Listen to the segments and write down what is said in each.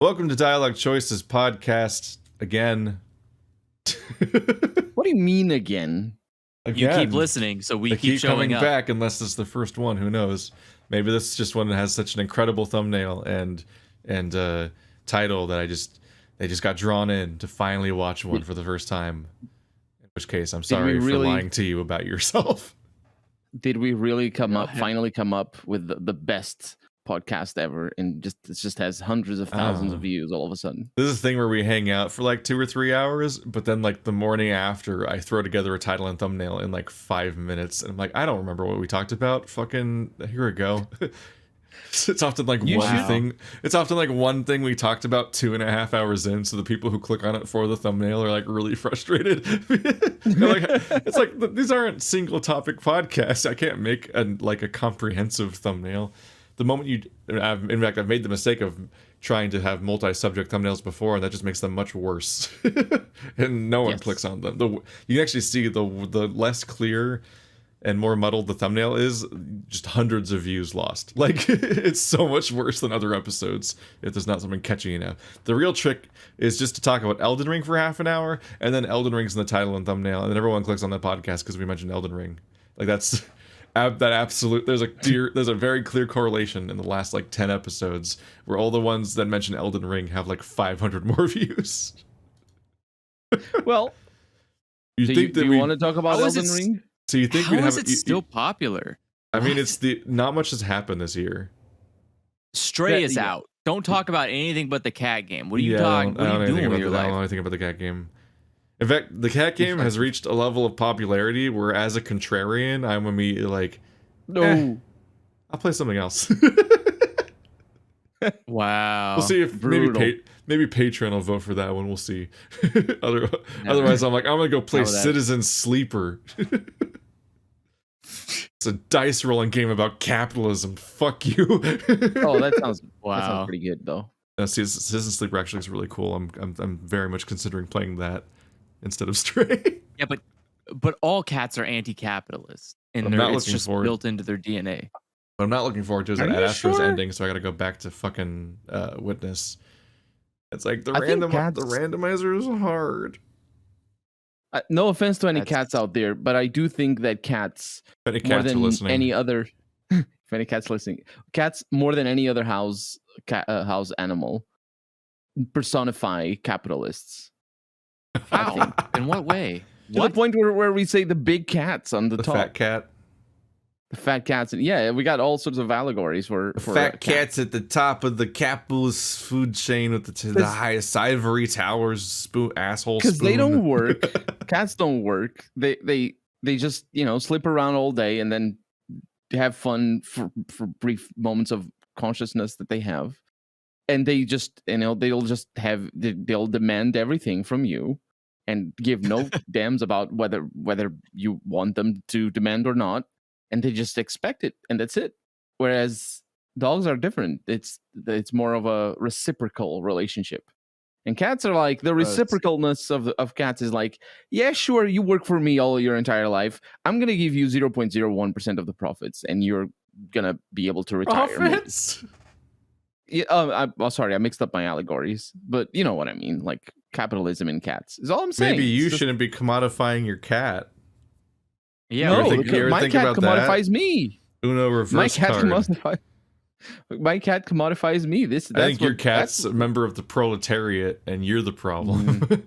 Welcome to Dialog Choices podcast again. What do you mean again? You keep listening, so we keep showing coming up. back unless it's the first one. Who knows? Maybe this is just one that has such an incredible thumbnail and title that they just got drawn in to finally watch one for the first time. In which case, I'm sorry for lying to you about yourself. Did we really finally come up with the best podcast ever, and it just has hundreds of thousands of views all of a sudden? This is a thing where we hang out for like 2 or 3 hours, but then like the morning after, I throw together a title and thumbnail in like 5 minutes, and I'm like, I don't remember what we talked about. Fucking here we go. It's often like one thing. It's often like one thing we talked about 2.5 hours in. So the people who click on it for the thumbnail are like really frustrated. It's like these aren't single topic podcasts. I can't make a comprehensive thumbnail. The moment in fact, I've made the mistake of trying to have multi-subject thumbnails before, and that just makes them much worse. And no one clicks on them. You can actually see the less clear and more muddled the thumbnail is, just hundreds of views lost. Like, it's so much worse than other episodes if there's not something catchy enough. The real trick is just to talk about Elden Ring for half an hour, and then Elden Ring's in the title and thumbnail, and then everyone clicks on the podcast because we mentioned Elden Ring. Like, that's that absolute. There's a very clear correlation in the last like 10 episodes where all the ones that mention Elden Ring have like 500 more views. Well, do you want to talk about Elden Ring? So you think how is it still popular? I mean, not much has happened this year. Stray is out. Don't talk about anything but the cat game. What are you talking? What are you doing with your life? I don't know anything about the cat game. In fact, the cat game has reached a level of popularity where, as a contrarian, I'm immediately like, no, I'll play something else. Wow. We'll see if maybe Patreon will vote for that one. We'll see. Otherwise, I'm like, I'm gonna go play Citizen Sleeper. It's a dice rolling game about capitalism. Fuck you. Oh, that sounds pretty good though. Citizen Sleeper actually is really cool. I'm very much considering playing that instead of Stray. Yeah, but all cats are anti-capitalist, and it's just built into their DNA. What I'm not looking forward to is that Ad Astra's ending, so I gotta go back to fucking Witness. It's like the randomizer is hard. No offense to any cats out there, but I do think that cats more than any other, if any cats listening, cats more than any other house animal personify capitalists. How? In what way? To the point where we say the big cats on the top. Fat cat. The fat cats. Yeah, we got all sorts of allegories for fat cats at the top of the capitalist food chain with the highest ivory towers, asshole spoon. Because they don't work. Cats don't work. They just, slip around all day and then have fun for brief moments of consciousness that they have. And they just, they'll demand everything from you and give no damns about whether you want them to demand or not. And they just expect it, and that's it. Whereas dogs are different. It's more of a reciprocal relationship. And cats are like, the reciprocalness of cats is like, yeah, sure, you work for me all your entire life. I'm going to give you 0.01% of the profits, and you're going to be able to retire. Profits? Yeah, sorry, I mixed up my allegories. But you know what I mean. Like, capitalism in cats is all I'm saying. Maybe you shouldn't be commodifying your cat. Yeah, no, my cat commodifies me. Uno reverse card. My cat commodifies me. I think your cat's a member of the proletariat, and you're the problem.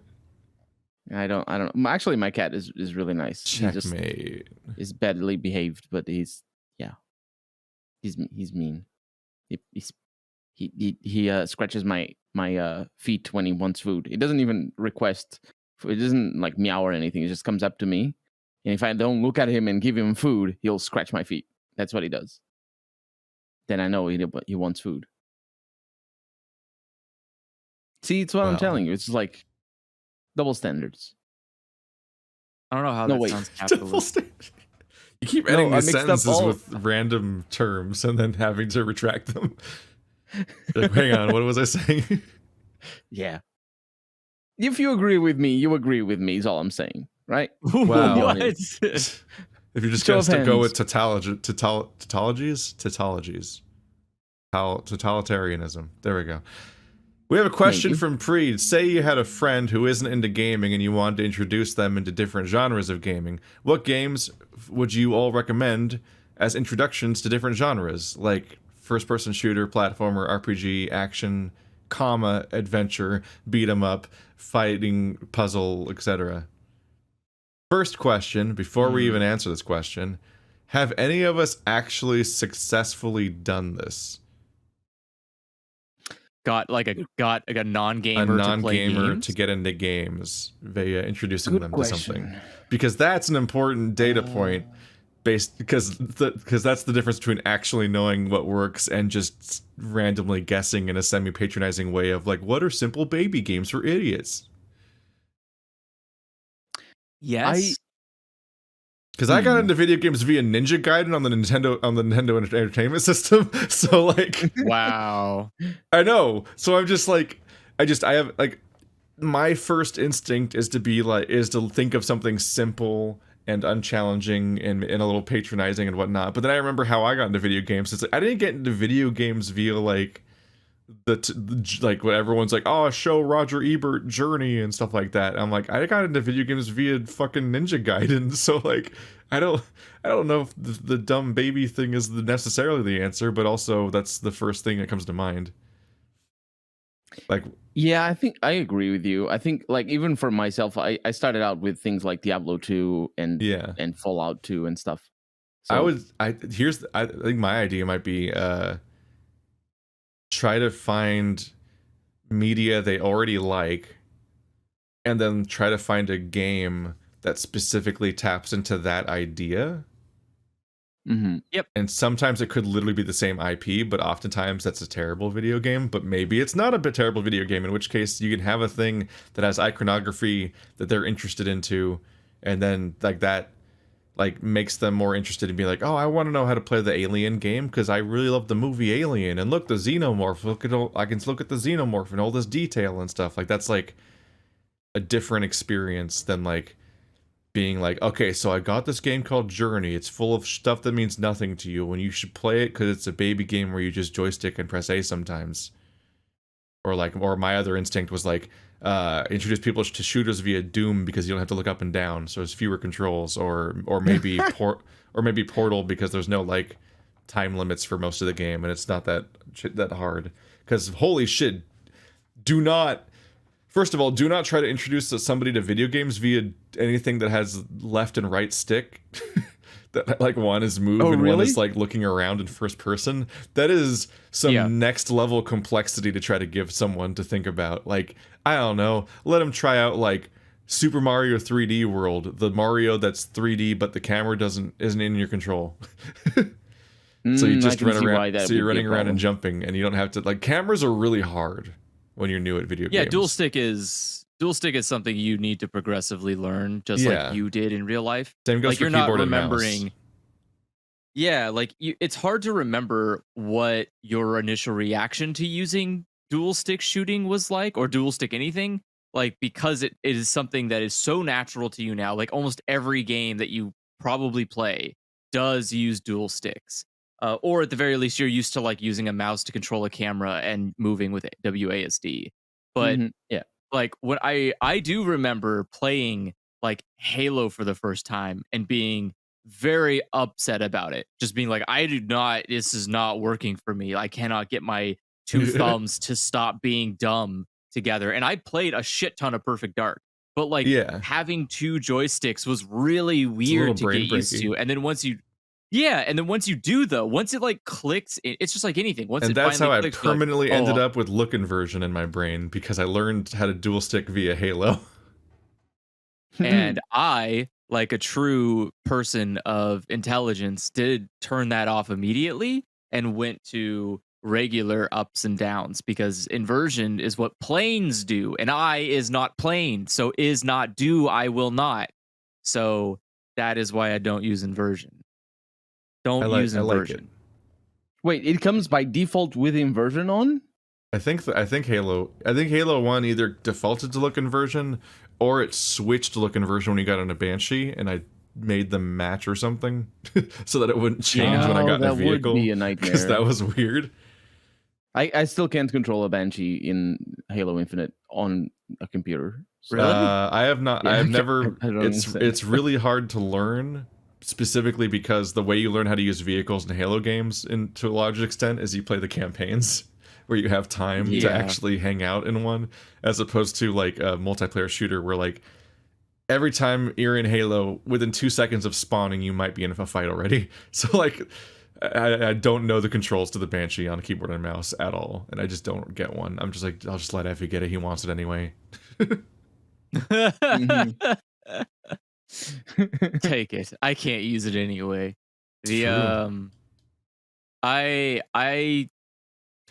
I don't know. Actually, my cat is really nice. Checkmate. He's badly behaved, but he's mean. He scratches my feet when he wants food. He doesn't even request. It doesn't like meow or anything. It just comes up to me. And if I don't look at him and give him food, he'll scratch my feet. That's what he does. Then I know he wants food. See, it's what I'm telling you. It's like double standards. I don't know how that sounds capitalist. You keep ending the sentences with random terms and then having to retract them. Like, hang on, what was I saying? Yeah. If you agree with me, you agree with me is all I'm saying. Right? Wow. What? If you're just going to go with totalitarianism. There we go. We have a question Maybe. from Preed. Say you had a friend who isn't into gaming and you wanted to introduce them into different genres of gaming. What games would you all recommend as introductions to different genres? Like first-person shooter, platformer, RPG, action, comma, adventure, beat 'em up, fighting, puzzle, etc. First question, before we even answer this question, have any of us actually successfully done this? Got a non-gamer, A to play non-gamer games? to get into games via introducing Good them question. to something, because that's an important data point, because that's the difference between actually knowing what works and just randomly guessing in a semi-patronizing way of like, what are simple baby games for idiots? Yes. Because I got into video games via Ninja Gaiden on the Nintendo Entertainment System, so like, Wow. I know. So I'm just like, I have like, my first instinct is to think of something simple and unchallenging and a little patronizing and whatnot. But then I remember how I got into video games. It's like I didn't get into video games via like like what everyone's like, oh, show Roger Ebert Journey and stuff like that. I'm like, I got into video games via fucking Ninja Gaiden. So like, I don't know if the dumb baby thing is necessarily the answer, but also that's the first thing that comes to mind. Like, Yeah, I think I agree with you. I think like even for myself, I started out with things like Diablo 2 and Fallout 2 and stuff. So, I think my idea might be try to find media they already like and then try to find a game that specifically taps into that idea. Yep. And sometimes it could literally be the same IP, but oftentimes that's a terrible video game. But maybe it's not a terrible video game, in which case you can have a thing that has iconography that they're interested into, and then like that like makes them more interested in being like, oh, I want to know how to play the Alien game because I really love the movie Alien, and look, the xenomorph, I can look at the xenomorph and all this detail and stuff. Like that's like a different experience than like being like, okay, so I got this game called Journey. It's full of stuff that means nothing to you, and you should play it because it's a baby game where you just joystick and press A sometimes. Or my other instinct was like, introduce people to shooters via Doom because you don't have to look up and down, so there's fewer controls, or maybe maybe Portal because there's no like time limits for most of the game and it's not that hard. Because holy shit, first of all, do not try to introduce somebody to video games via anything that has left and right stick. That like one is move and really? one is like looking around in first person. That is some next level complexity to try to give someone to think about. Like, I don't know, let them try out like Super Mario 3D World, the Mario that's 3D but the camera isn't in your control. So you just run around. So you're running around and jumping, and you don't have to like. Cameras are really hard when you're new at video games. Yeah, dual stick is something you need to progressively learn, just like you did in real life. Same goes like for you're keyboard not and remembering. mouse. Yeah, like it's hard to remember what your initial reaction to using dual stick shooting was like, or dual stick anything, like because it is something that is so natural to you now. Like almost every game that you probably play does use dual sticks. Or at the very least, you're used to like using a mouse to control a camera and moving with WASD. But yeah, like what I do remember playing like Halo for the first time and being very upset about it. Just being like, this is not working for me. I cannot get my two thumbs to stop being dumb together. And I played a shit ton of Perfect Dark. But like having two joysticks was really weird to get used to. And then once you do though, once it like clicks, it's just like anything. And that's how I permanently ended up with look inversion in my brain, because I learned how to dual stick via Halo. And I, like a true person of intelligence, did turn that off immediately and went to regular ups and downs, because inversion is what planes do, and I is not plane, so is not do, I will not. So that is why I don't use inversion. Don't use inversion. I like it. Wait, it comes by default with inversion on? I think Halo 1 either defaulted to look inversion or it switched to look inversion when you got on a Banshee, and I made them match or something so that it wouldn't change when I got in a vehicle. That would be a nightmare. Because that was weird. I still can't control a Banshee in Halo Infinite on a computer. So, Really? I have not. Yeah, I have never. I don't understand. It's really hard to learn, specifically because the way you learn how to use vehicles in Halo games, to a large extent, is you play the campaigns, where you have time to Yeah. actually hang out in one, as opposed to like a multiplayer shooter where like every time you're in Halo, within 2 seconds of spawning, you might be in a fight already. So like, I don't know the controls to the Banshee on a keyboard and mouse at all, and I just don't get one. I'm just like, I'll just let Effie get it. He wants it anyway. Take it. I can't use it anyway. The True. I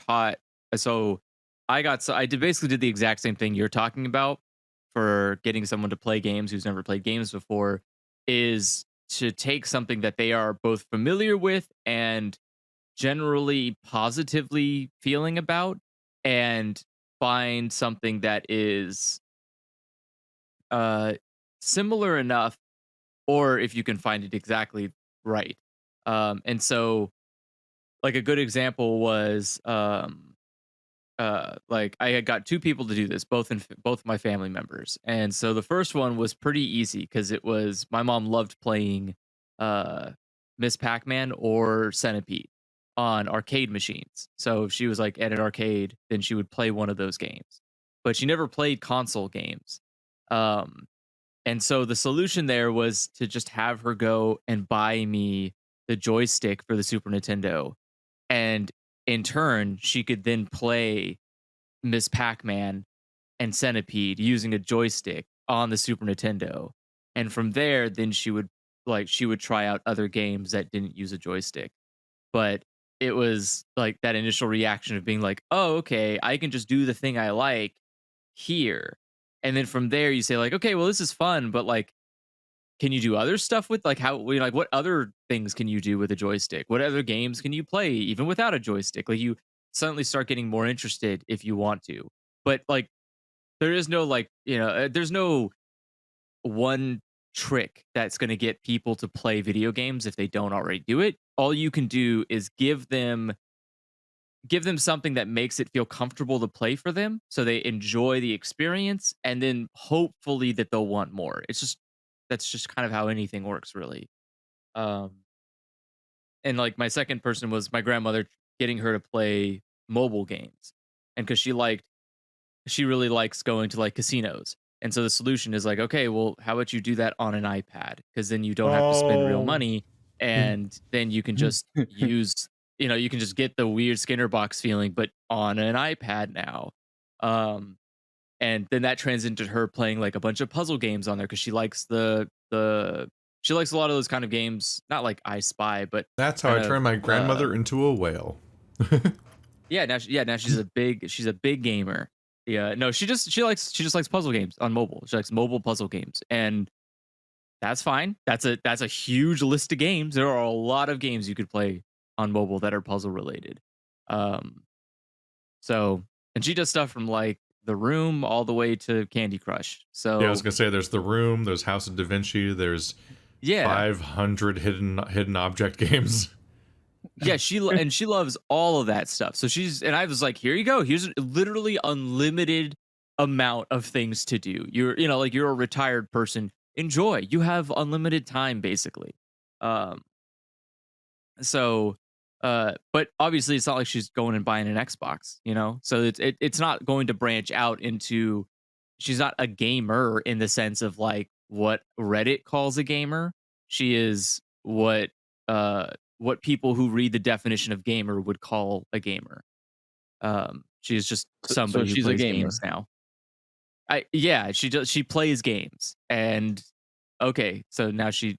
taught so I basically did the exact same thing you're talking about for getting someone to play games who's never played games before, is to take something that they are both familiar with and generally positively feeling about, and find something that is uh similar enough, or if you can find it exactly right. And so like a good example was like I had got two people to do this, both my family members. And so the first one was pretty easy because it was my mom loved playing uh Miss Pac-Man or Centipede on arcade machines. So if she was like at an arcade, then she would play one of those games. But she never played console games. Um and so the solution there was to just have her go and buy me the joystick for the Super Nintendo. And in turn, she could then play Miss Pac-Man and Centipede using a joystick on the Super Nintendo. And from there, then she would try out other games that didn't use a joystick. But it was like that initial reaction of being like, "Oh, okay, I can just do the thing I like here." And then from there you say like, "Okay, well this is fun, but like can you do other stuff with like like what other things can you do with a joystick? What other games can you play even without a joystick?" Like you suddenly start getting more interested if you want to. But like there is no like, there's no one trick that's going to get people to play video games if they don't already do it. All you can do is give them something that makes it feel comfortable to play for them so they enjoy the experience, and then hopefully that they'll want more. That's just kind of how anything works really. um and like my second person was my grandmother, getting her to play mobile games. And because she really likes going to like casinos, and so the solution is like, okay, well how about you do that on an iPad, because then you don't have to spend real Oh. money, and then you can just use, you can just get the weird Skinner box feeling but on an iPad now. um and then that turns into her playing like a bunch of puzzle games on there because she likes the she likes a lot of those kind of games, not like I Spy, but That's how kind I of turned my grandmother into a whale. now she's a big gamer. Yeah, no, she just likes puzzle games on mobile. She likes mobile puzzle games, and that's fine. That's a huge list of games. There are a lot of games you could play on mobile that are puzzle related. Um, so, and she does stuff from like The Room all the way to Candy Crush. Yeah, I was So gonna say there's The Room, there's House of Da Vinci, there's yeah, 500 hidden object games. yeah, she loves all of that stuff. So and I was like, here you go. Here's a literally unlimited amount of things to do. Like you're a retired person. Enjoy. You have unlimited time, basically. Um, so, but obviously it's not like she's going and buying an Xbox. So it's not going to branch out into. She's not a gamer in the sense of like what Reddit calls a gamer. She is what people who read the definition of gamer would call a gamer. She's just So somebody who she's a plays gamer. games now. She plays games. And okay, so now she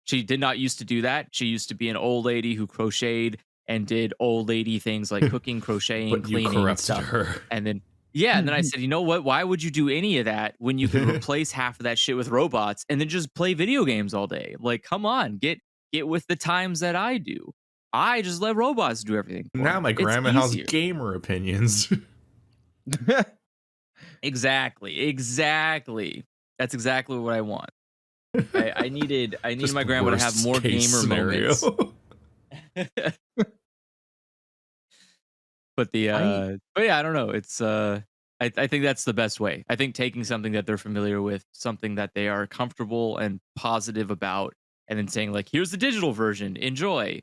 did not used to do that. She used to be an old lady who crocheted and did old lady things like cooking, crocheting, But you cleaning and corrupted stuff. her. And then and then I said, you know what? Why would you do any of that when you can replace half of that shit with robots and then just play video games all day? Like, come on, get with the times that I do. I just let robots do everything for Now me. my It's grandma has easier. gamer opinions. Exactly. That's exactly what I want. I needed Just my the grandma to have worst more case gamer scenario. moments. But yeah, I don't know. It's I think that's the best way. I think taking something that they're familiar with, something that they are comfortable and positive about, and then saying like, "Here's the digital version, enjoy."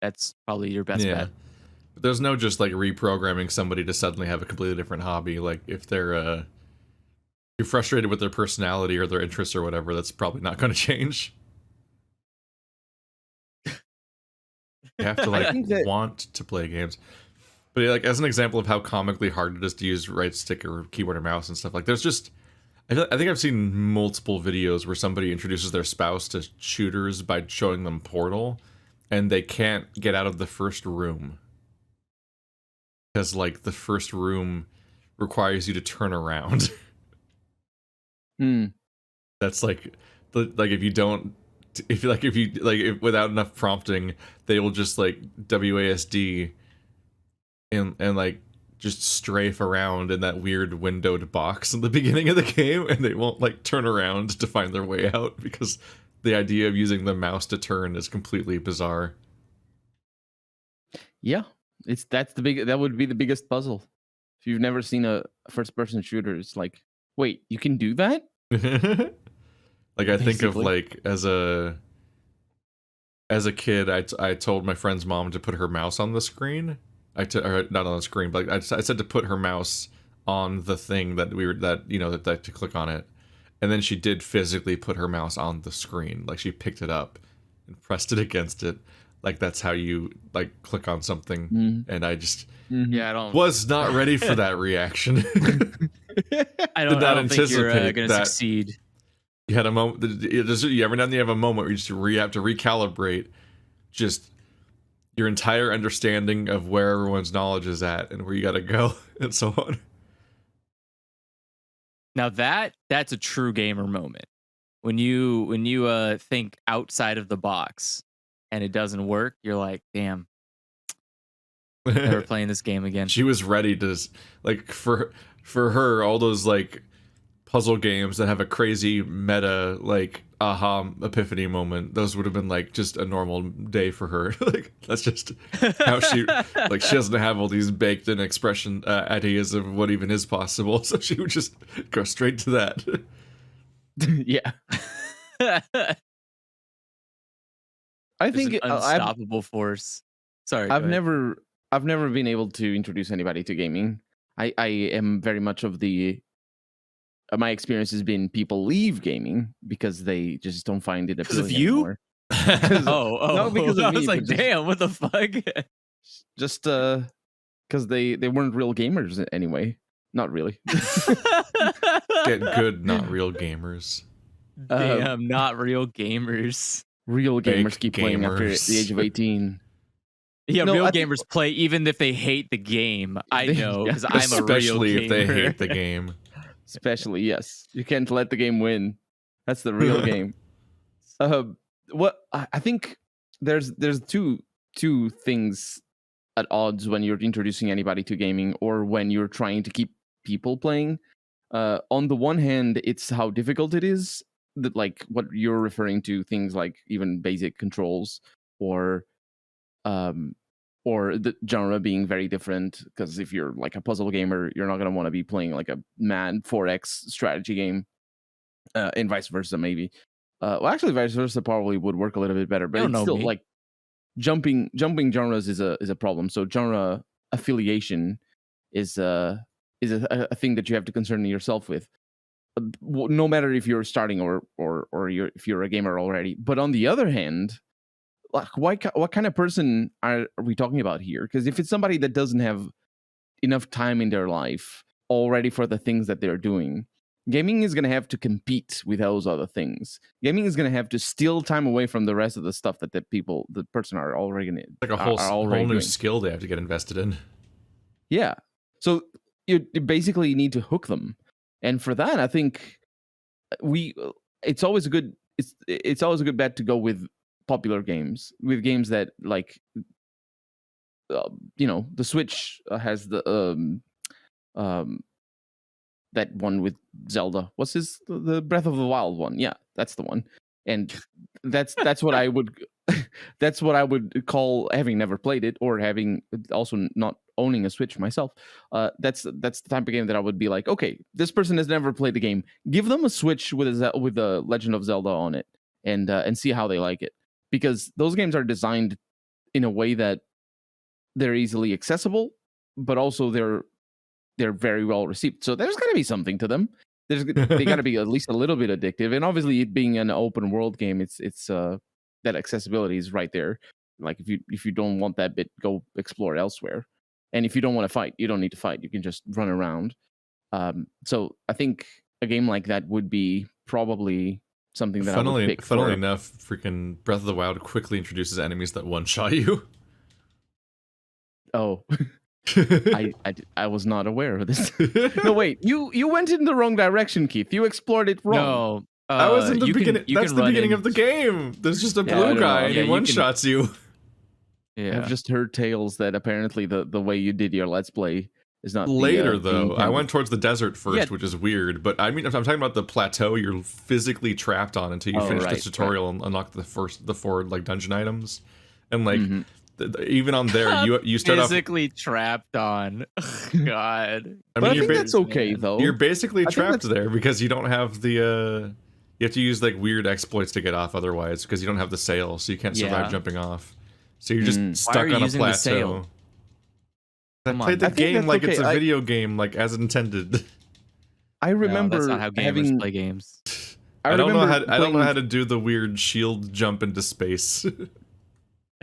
That's probably your best Yeah. bet. But there's no just like reprogramming somebody to suddenly have a completely different hobby. Like if they're you're frustrated with their personality or their interests or whatever, that's probably not going to change. You have to like think that- want to play games. But like as an example of how comically hard it is to use right stick or keyboard or mouse and stuff, like there's just I think I've seen multiple videos where somebody introduces their spouse to shooters by showing them Portal, and they can't get out of the first room because like the first room requires you to turn around. That's like if you don't if without enough prompting, they will just like WASD and like just strafe around in that weird windowed box in the beginning of the game, and they won't like turn around to find their way out because the idea of using the mouse to turn is completely bizarre. Yeah, that would be the biggest puzzle. If you've never seen a first person shooter, it's like, wait, you can do that? Like I think of Basically. like as a kid, I told my friend's mom to put her mouse on the screen. Or not on the screen, but I said to put her mouse on the thing that that to click on it, and then she did physically put her mouse on the screen. Like she picked it up and pressed it against it. Like that's how you like click on something. And I just Yeah, I don't was not ready for that reaction. I did not don't think you're anticipate gonna that. succeed. You had a moment. You every now and then you have a moment where you just have to recalibrate, just your entire understanding of where everyone's knowledge is at and where you got to go and so on. Now that's a true gamer moment. When you think outside of the box and it doesn't work, you're like, damn, never playing this game again. She was ready to like for her all those like puzzle games that have a crazy meta like aha epiphany moment, those would have been like just a normal day for her. Like that's just how she like she doesn't have all these baked in expression ideas of what even is possible, so she would just go straight to that. Yeah. I think An unstoppable force. Sorry, I've never been able to introduce anybody to gaming. I am very much of the my experience has been people leave gaming because they just don't find it appealing anymore. No, because of I me, was like, but just- damn, what the fuck? Just because they weren't real gamers anyway. Not really. Get good, not real gamers. Damn, not real gamers. Real gamers Fake keep playing after gamers. the age of 18. Yeah, No, real I think- gamers play even if they hate the game. I know Yeah. because I'm a real Especially gamer. if they hate the game. Especially, yes. You can't let the game win. That's the real game. What I think there's two things at odds when you're introducing anybody to gaming or when you're trying to keep people playing. On the one hand, it's how difficult it is, that like what you're referring to, things like even basic controls or the genre being very different. Because if you're like a puzzle gamer, you're not going to want to be playing like a mad 4X strategy game, and vice versa maybe. Well, actually, vice versa probably would work a little bit better, but don't it's know still me. like jumping genres is a problem. So genre affiliation is a thing that you have to concern yourself with, no matter if you're starting or if you're a gamer already. But on the other hand, like what kind of person are we talking about here? Because if it's somebody that doesn't have enough time in their life already for the things that they're doing, gaming is going to have to compete with those other things. Gaming is going to have to steal time away from the rest of the stuff that the person are already going to Like a whole new doing. skill they have to get invested in. Yeah. So you basically need to hook them. And for that, I think it's always a good bet to go with popular games, with games that like the Switch has the that one with Zelda. What's the Breath of the Wild one? Yeah, that's the one. And that's what I would that's what I would call, having never played it or having also not owning a Switch myself, that's the type of game that I would be like, okay, this person has never played the game. Give them a Switch with the Legend of Zelda on it, and see how they like it, because those games are designed in a way that they're easily accessible, but also they're very well received. So there's got to be something to them. They got to be at least a little bit addictive, and obviously, it being an open world game, it's that accessibility is right there. Like if you don't want that bit, go explore elsewhere. And if you don't want to fight, you don't need to fight. You can just run around. So I think a game like that would be probably something that I would pick. Funnily enough, freaking Breath of the Wild quickly introduces enemies that one-shot you. Oh, I was not aware of this. No, wait, you went in the wrong direction, Keith. You explored it wrong. No, I was in the beginning. That's the beginning in... of the game. There's just a Yeah, blue guy and he one-shots you. Yeah. I've just heard tales that apparently the way you did your Let's Play is not later the, though. I went towards the desert first, which is weird. But I mean, if I'm talking about the plateau, you're physically trapped on until you finish the tutorial and unlock the four like dungeon items, and like even on there, you start physically trapped on. God, I mean, I think that's okay though. You're basically trapped there because you don't have the. You have to use like weird exploits to get off otherwise, because you don't have the sail, so you can't survive jumping off. So you're just stuck on a plateau. I played the game like it's a video game, like as intended. I remember that's not how gamers play games. I don't know how to do the weird shield jump into space.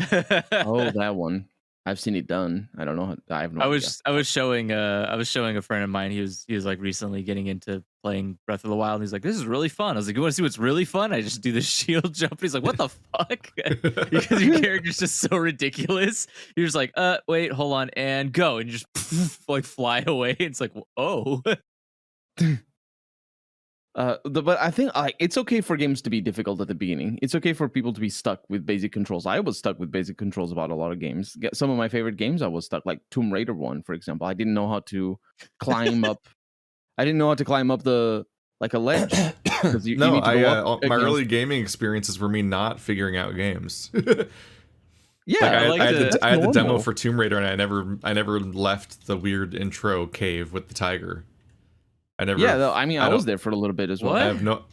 Oh, that one. I've seen it done. I don't know. I have no idea. I was showing a friend of mine. He was like recently getting into playing Breath of the Wild. And he's like, "This is really fun." I was like, "You want to see what's really fun?" I just do the shield jump. He's like, "What the fuck?" Because your character's just so ridiculous. You're just like, wait, hold on, and go, and you just like fly away. It's like, oh. But I think it's okay for games to be difficult at the beginning. It's okay for people to be stuck with basic controls. I was stuck with basic controls about a lot of games. Some of my favorite games I was stuck, like Tomb Raider 1, for example. I didn't know how to climb up. I didn't know how to climb up a ledge. My early gaming experiences were me not figuring out games. Yeah, like I had the demo for Tomb Raider, and I never left the weird intro cave with the tiger. I was there for a little bit as well. What?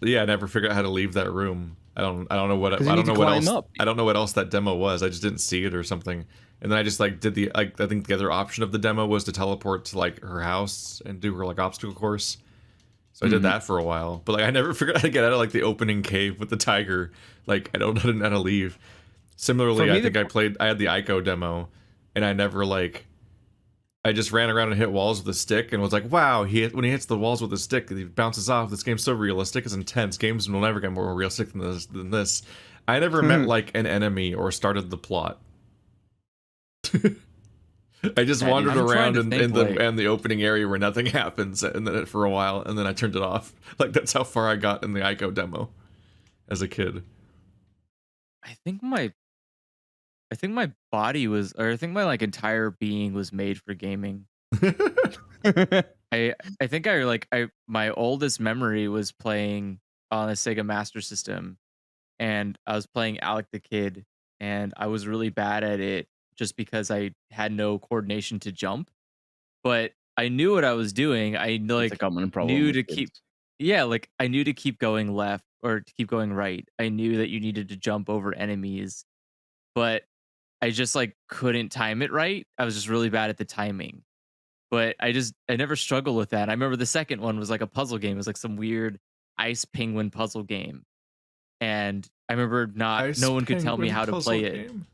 I never figured out how to leave that room. I don't know what else that demo was. I just didn't see it or something. And then I just like did I think the other option of the demo was to teleport to like her house and do her like obstacle course. So I did that for a while. But like I never figured out how to get out of like the opening cave with the tiger. Like I don't know how to leave. Similarly, I think I had the Ico demo, and I never like I just ran around and hit walls with a stick and was like, wow, when he hits the walls with a stick, he bounces off. This game's so realistic. It's intense. Games will never get more realistic than this. I never met like an enemy or started the plot. I just wandered around in the opening area where nothing happens, and then for a while, and then I turned it off. Like that's how far I got in the Ico demo as a kid. I think my body was, or I think my like entire being was made for gaming. I think my oldest memory was playing on a Sega Master System, and I was playing Alec the Kid, and I was really bad at it just because I had no coordination to jump, but I knew what I was doing. I like knew to keep, I knew to keep going left or to keep going right. I knew that you needed to jump over enemies, but I just like couldn't time it right. I was just really bad at the timing. But I never struggled with that. I remember the second one was like a puzzle game. It was like some weird ice penguin puzzle game. And I remember no one could tell me how to play it. Game?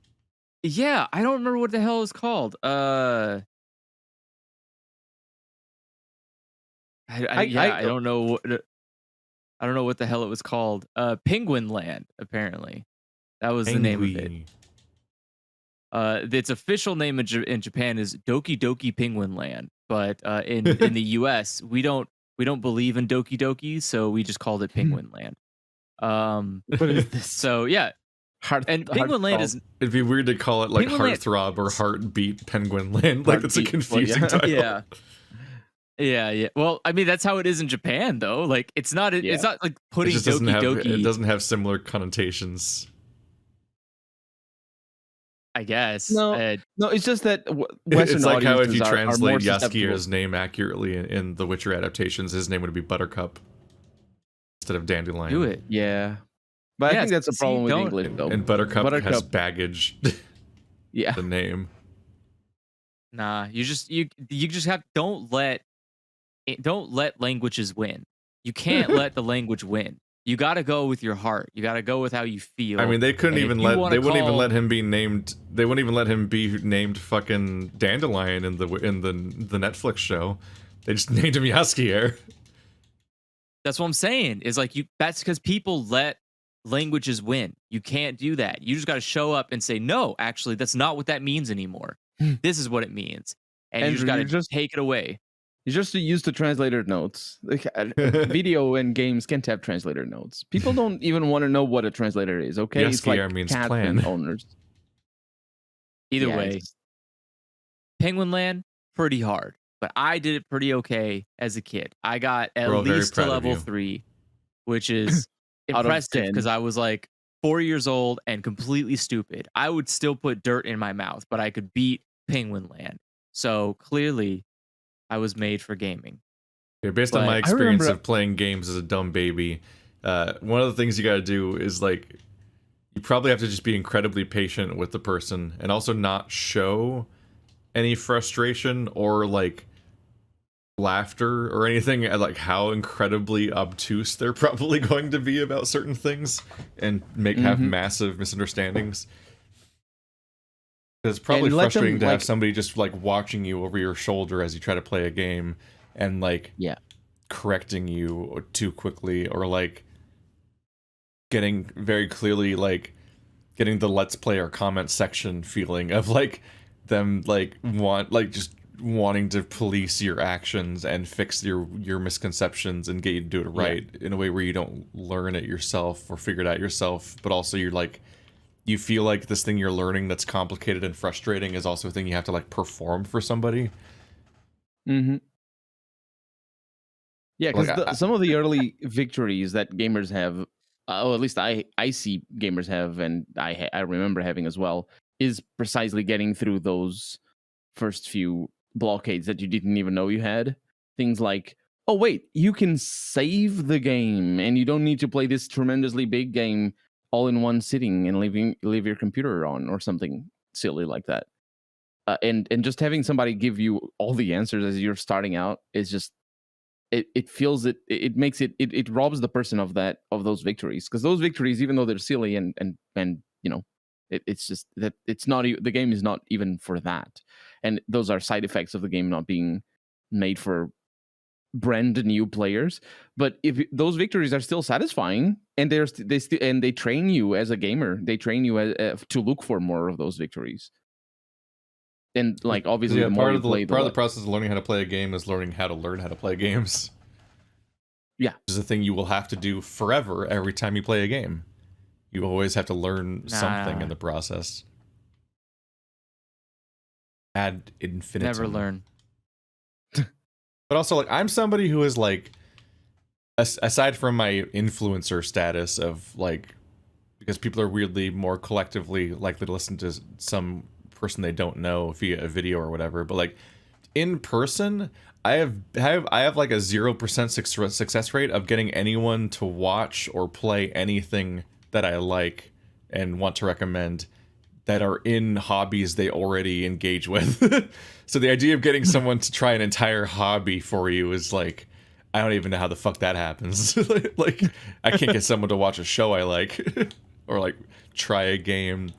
Yeah, I don't remember what the hell it was called. I don't know. I don't know what the hell it was called. Penguin Land, apparently. That was the name of it. Its official name in Japan is Doki Doki Penguin Land, but in the US we don't believe in Doki Doki, so we just called it Penguin Land. What is this? So yeah, Penguin Land is. It'd be weird to call it like Heartthrob or Heartbeat Penguin Land. Like that's a confusing title. Yeah. Well, I mean that's how it is in Japan, though. Like it's not like putting Doki Doki. It doesn't have similar connotations. I guess. No, no, it's just that Western It's like how if audiences you are more translate susceptible. Jaskier's name accurately in the Witcher adaptations, his name would be Buttercup instead of Dandelion. Do it. Yeah, but I Yeah, think that's a see, problem with don't- English though. And Buttercup has Buttercup, baggage, yeah. the name. Nah, you just have don't let languages win. You can't let the language win. You got to go with your heart. You got to go with how you feel. I mean, they couldn't And if even you let wanna they wouldn't even call- let him be named. They wouldn't even let him be named fucking Dandelion in the Netflix show. They just named him Jaskier. That's what I'm saying. Is like that's because people let languages win. You can't do that. You just got to show up and say, no, actually, that's not what that means anymore. This is what it means. And you just Andrew, got you're to take it away. You just use the translator notes. Like, video and games can't have translator notes. People don't even want to know what a translator is. Okay, it's like Jaskier means cat plan. owners. Either Yeah, way, it's- Penguin Land, pretty hard. But I did it pretty okay as a kid. I got at We're all very least to proud of level you. 3, which is Out of impressive 10. because I was like 4 years old and completely stupid. I would still put dirt in my mouth, but I could beat Penguin Land. So clearly, I was made for gaming. Yeah, based on But my I experience remember- of playing games as a dumb baby, one of the things you gotta do is like, you probably have to just be incredibly patient with the person and also not show any frustration or like laughter or anything at like how incredibly obtuse they're probably going to be about certain things and have massive misunderstandings. It's probably And let them, frustrating to have like- somebody just like watching you over your shoulder as you try to play a game and like Yeah. correcting you too quickly or like getting very clearly like getting the let's play or comment section feeling of like them like just wanting to police your actions and fix your misconceptions and get you to do it right in a way where you don't learn it yourself or figure it out yourself, but also you're like you feel like this thing you're learning that's complicated and frustrating is also a thing you have to like perform for somebody. Mm-hmm. Yeah, because Like, some of the early victories that gamers have, or at least I see gamers have, and I remember having as well, is precisely getting through those first few blockades that you didn't even know you had. Things like, oh wait, you can save the game, and you don't need to play this tremendously big game all in one sitting and leave your computer on or something silly like that. And just having somebody give you all the answers as you're starting out is just it feels it makes it robs the person of those victories, because those victories, even though they're silly and you know it's just that it's not the game is not even for that, and those are side effects of the game not being made for brand new players. But if those victories are still satisfying and they train you as a gamer, they train you to look for more of those victories. And like obviously, the more part you of the play, part of the process of learning how to play a game is learning how to learn how to play games. Yeah, which is a thing you will have to do forever every time you play a game. You always have to learn something in the process. Ad infinitum. Never learn. But also, like, I'm somebody who is like, aside from my influencer status of like, because people are weirdly more collectively likely to listen to some person they don't know via a video or whatever, but like in person, I have like a 0% success rate of getting anyone to watch or play anything that I like and want to recommend that are in hobbies they already engage with. So the idea of getting someone to try an entire hobby for you is like, I don't even know how the fuck that happens. Like, I can't get someone to watch a show I like or like try a game.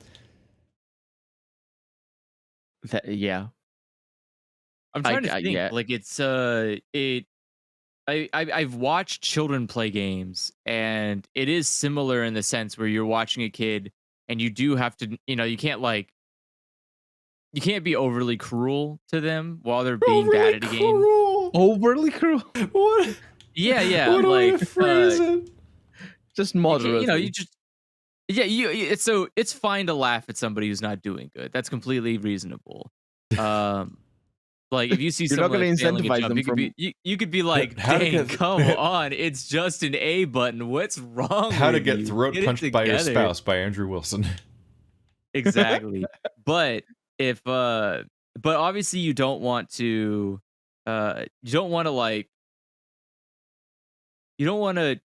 yeah. I'm trying to think. yeah. Like it's I've watched children play games, and it is similar in the sense where you're watching a kid and you do have to, you can't be overly cruel to them while they're being bad at a game. Overly cruel. What? Yeah, What do I like phrase it? Just you moderately. can't- you just it's fine to laugh at somebody who's not doing good. That's completely reasonable. Like if you see You're not someone gonna like failing a incentivize job, them you could be like, how to dang, get- come on, it's just an A button. What's wrong? How to with Get you? Throat Get it Punched by Your together." Spouse by Andrew Wilson. Exactly. But if but obviously you don't want to you don't want to like you don't want to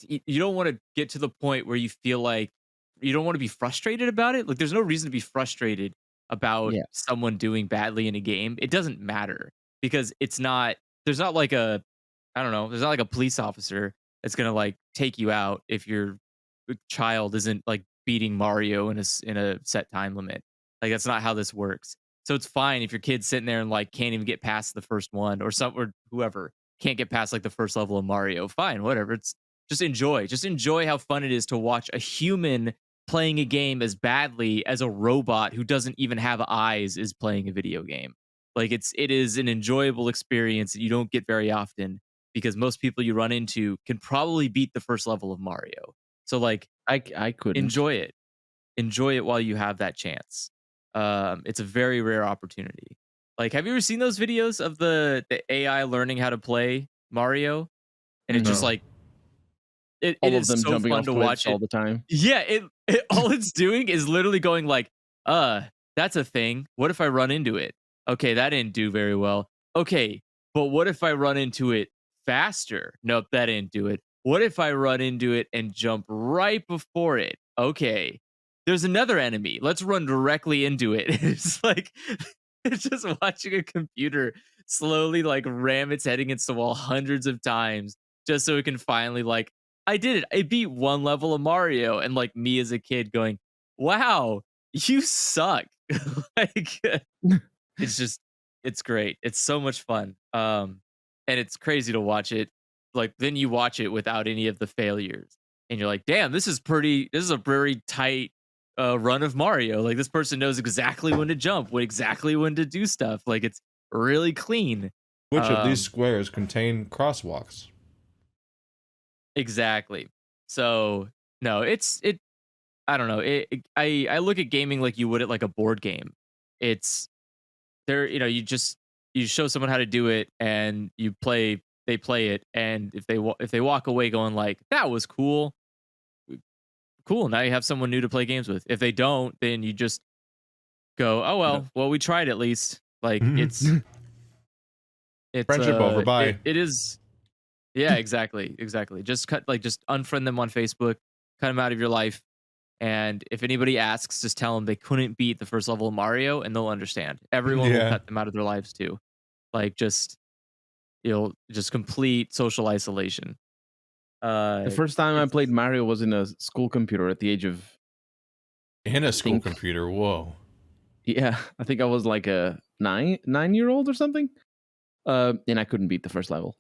you don't want to get to the point where you feel like you don't want to be frustrated about it. Like there's no reason to be frustrated about Yeah. someone doing badly in a game. It doesn't matter because it's not there's not like a I don't know, there's not like a police officer that's going to like take you out if your child isn't like beating Mario in in a set time limit. Like that's not how this works. So it's fine if your kid's sitting there and like can't even get past the first one or whoever can't get past like the first level of Mario. Fine, whatever. It's just enjoy. Just enjoy how fun it is to watch a human playing a game as badly as a robot who doesn't even have eyes is playing a video game. Like it is an enjoyable experience that you don't get very often because most people you run into can probably beat the first level of Mario. So like I couldn't. enjoy it. Enjoy it while you have that chance. It's a very rare opportunity. Like, have you ever seen those videos of the AI learning how to play Mario? And it's just No. like it All of is them so jumping fun off to cliffs watch all it. the time. Yeah, it all it's doing is literally going like, that's a thing. What if I run into it? Okay, that didn't do very well. Okay, but what if I run into it faster? Nope, that didn't do it. What if I run into it and jump right before it? Okay. There's another enemy. Let's run directly into it. It's like it's just watching a computer slowly like ram its head against the wall hundreds of times just so it can finally like I did it. I beat one level of Mario and like me as a kid going, "Wow, you suck." Like it's just it's great. It's so much fun. And it's crazy to watch it. Like then you watch it without any of the failures and you're like, "Damn, this is a very tight run of Mario. Like this person knows exactly when to jump, exactly when to do stuff. Like it's really clean." Which of these Um squares contain crosswalks? exactly. So, no, it I don't know. I look at gaming like you would at like a board game. It's there, you show someone how to do it and they play it and if they walk away going like that was cool, cool. Now you have someone new to play games with. If they don't, then you just go, "Oh No. well, we tried at least." Like it's Friendship over, bye. it is yeah, exactly. Exactly. Just unfriend them on Facebook, cut them out of your life. And if anybody asks, just tell them they couldn't beat the first level of Mario and they'll understand. Everyone will Yeah. cut them out of their lives too. Like just complete social isolation. The first time I It's played Mario was in a school computer at the age of In a school think- computer, whoa. yeah, I think I was like a 9-year-old or something. And I couldn't beat the first level.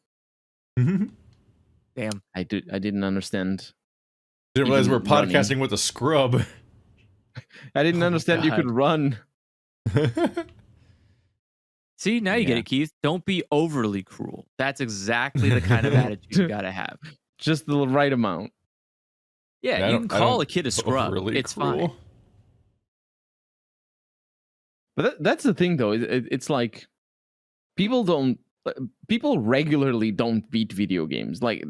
damn. I didn't understand. Didn't realize Even we're podcasting with a scrub. I didn't Oh my understand you could God. run. See, now you get Yeah. it, Keith. Don't be overly cruel. That's exactly the kind of attitude you gotta have. Just the right amount. Yeah, I you don't- can I call don't a kid a scrub. overly It's cruel. fine. But that's the thing, though. It's like people regularly don't beat video games. Like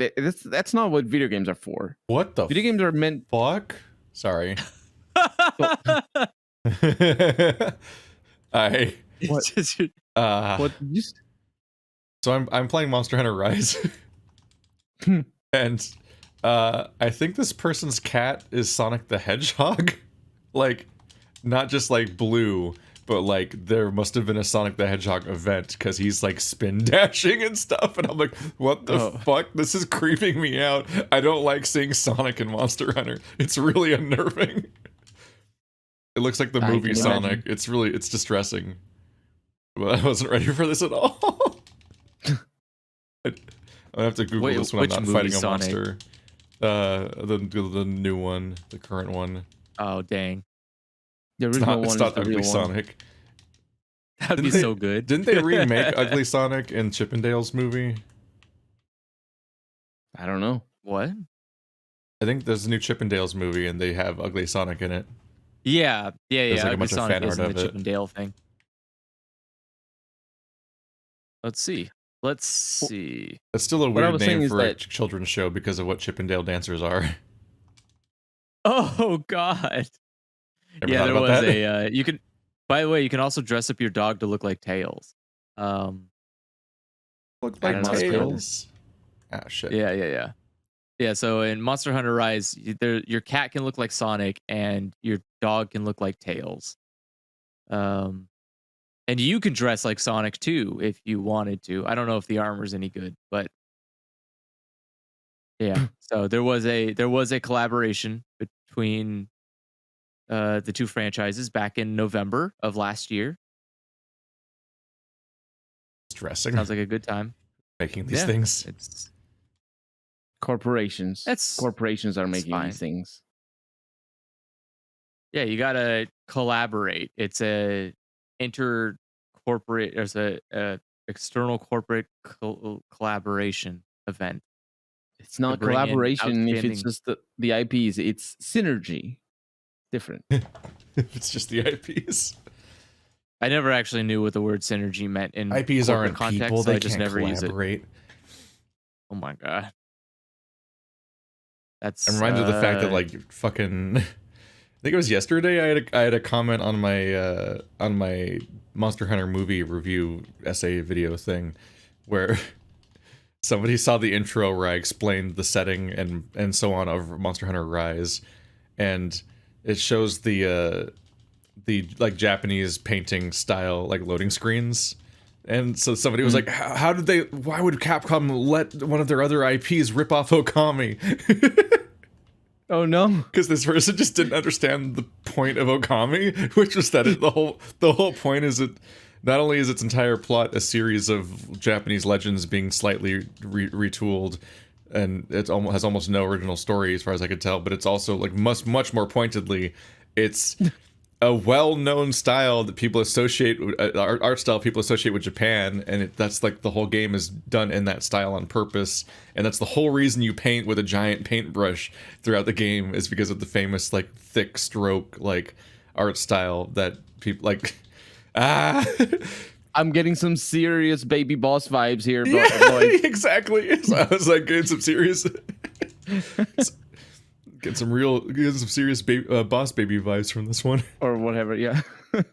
that's not what video games are for. What the Video games are meant. fuck? Sorry. I What? It's just- What? Just So I'm playing Monster Hunter Rise. And I think this person's cat is Sonic the Hedgehog. Like not just like blue, but like there must have been a Sonic the Hedgehog event because he's like spin dashing and stuff, and I'm like, what the fuck? This is creeping me out. I don't like seeing Sonic in Monster Hunter. It's really unnerving. It looks like the I movie can Sonic. It's distressing. But I wasn't ready for this at all. I have to Google this when I'm which not movie fighting a Sonic? monster. The new one, the current one. Oh dang. the It's original not, one it's is not the Ugly real one. Sonic. That'd be Didn't they- so good. Didn't they remake Ugly Sonic in Chippendales movie? I don't know. What? I think there's a new Chippendales movie and they have Ugly Sonic in it. Yeah. There's, like, a Ugly bunch of Sonic fan is in art the of it. Chip and Dale thing. Let's see. That's still a What I weird was saying name is for a that- children's show because of what Chippendale dancers are. Oh God. Ever Yeah, thought there about was that? a you can by the way, you can also dress up your dog to look like Tails. Um Look I like don't know. tails. Ah, shit. yeah. Yeah, so in Monster Hunter Rise, your cat can look like Sonic and your dog can look like Tails. Um and you can dress like Sonic too if you wanted to. I don't know if the armor's any good, but yeah. So there was a collaboration between the two franchises back in November of last year. Stressing. Sounds like a good time. Making these Yeah, things. it's Corporations. that's Corporations are it's making fine. these things. Yeah, you gotta collaborate. It's a intercorporate. There's a external corporate collaboration event It's to not bring in collaboration if it's outstanding. just the IPs. It's synergy. Different. It's just the IPs. I never actually knew what the word synergy meant in IPs corporate aren't context, people. so They I just can't never use it. collaborate. Oh my god, I'm that's reminded of the fact that like fucking. I think it was yesterday. I had a comment on my Monster Hunter movie review essay video thing, where somebody saw the intro where I explained the setting and so on of Monster Hunter Rise, and it shows the like Japanese painting style like loading screens. And so somebody was like, how did they, why would Capcom let one of their other IPs rip off Okami? Oh no. Because this person just didn't understand the point of Okami, which was that the whole point is that not only is its entire plot a series of Japanese legends being slightly retooled, and it almost has almost no original story as far as I could tell, but it's also like much more pointedly, it's a well-known style that people associate art style people associate with Japan, and that's like the whole game is done in that style on purpose, and that's the whole reason you paint with a giant paintbrush throughout the game is because of the famous like thick stroke like art style that people like. I'm getting some serious baby boss vibes here, but Yeah, like, exactly. So I was like getting some serious getting some serious boss baby vibes from this one. or whatever. Yeah.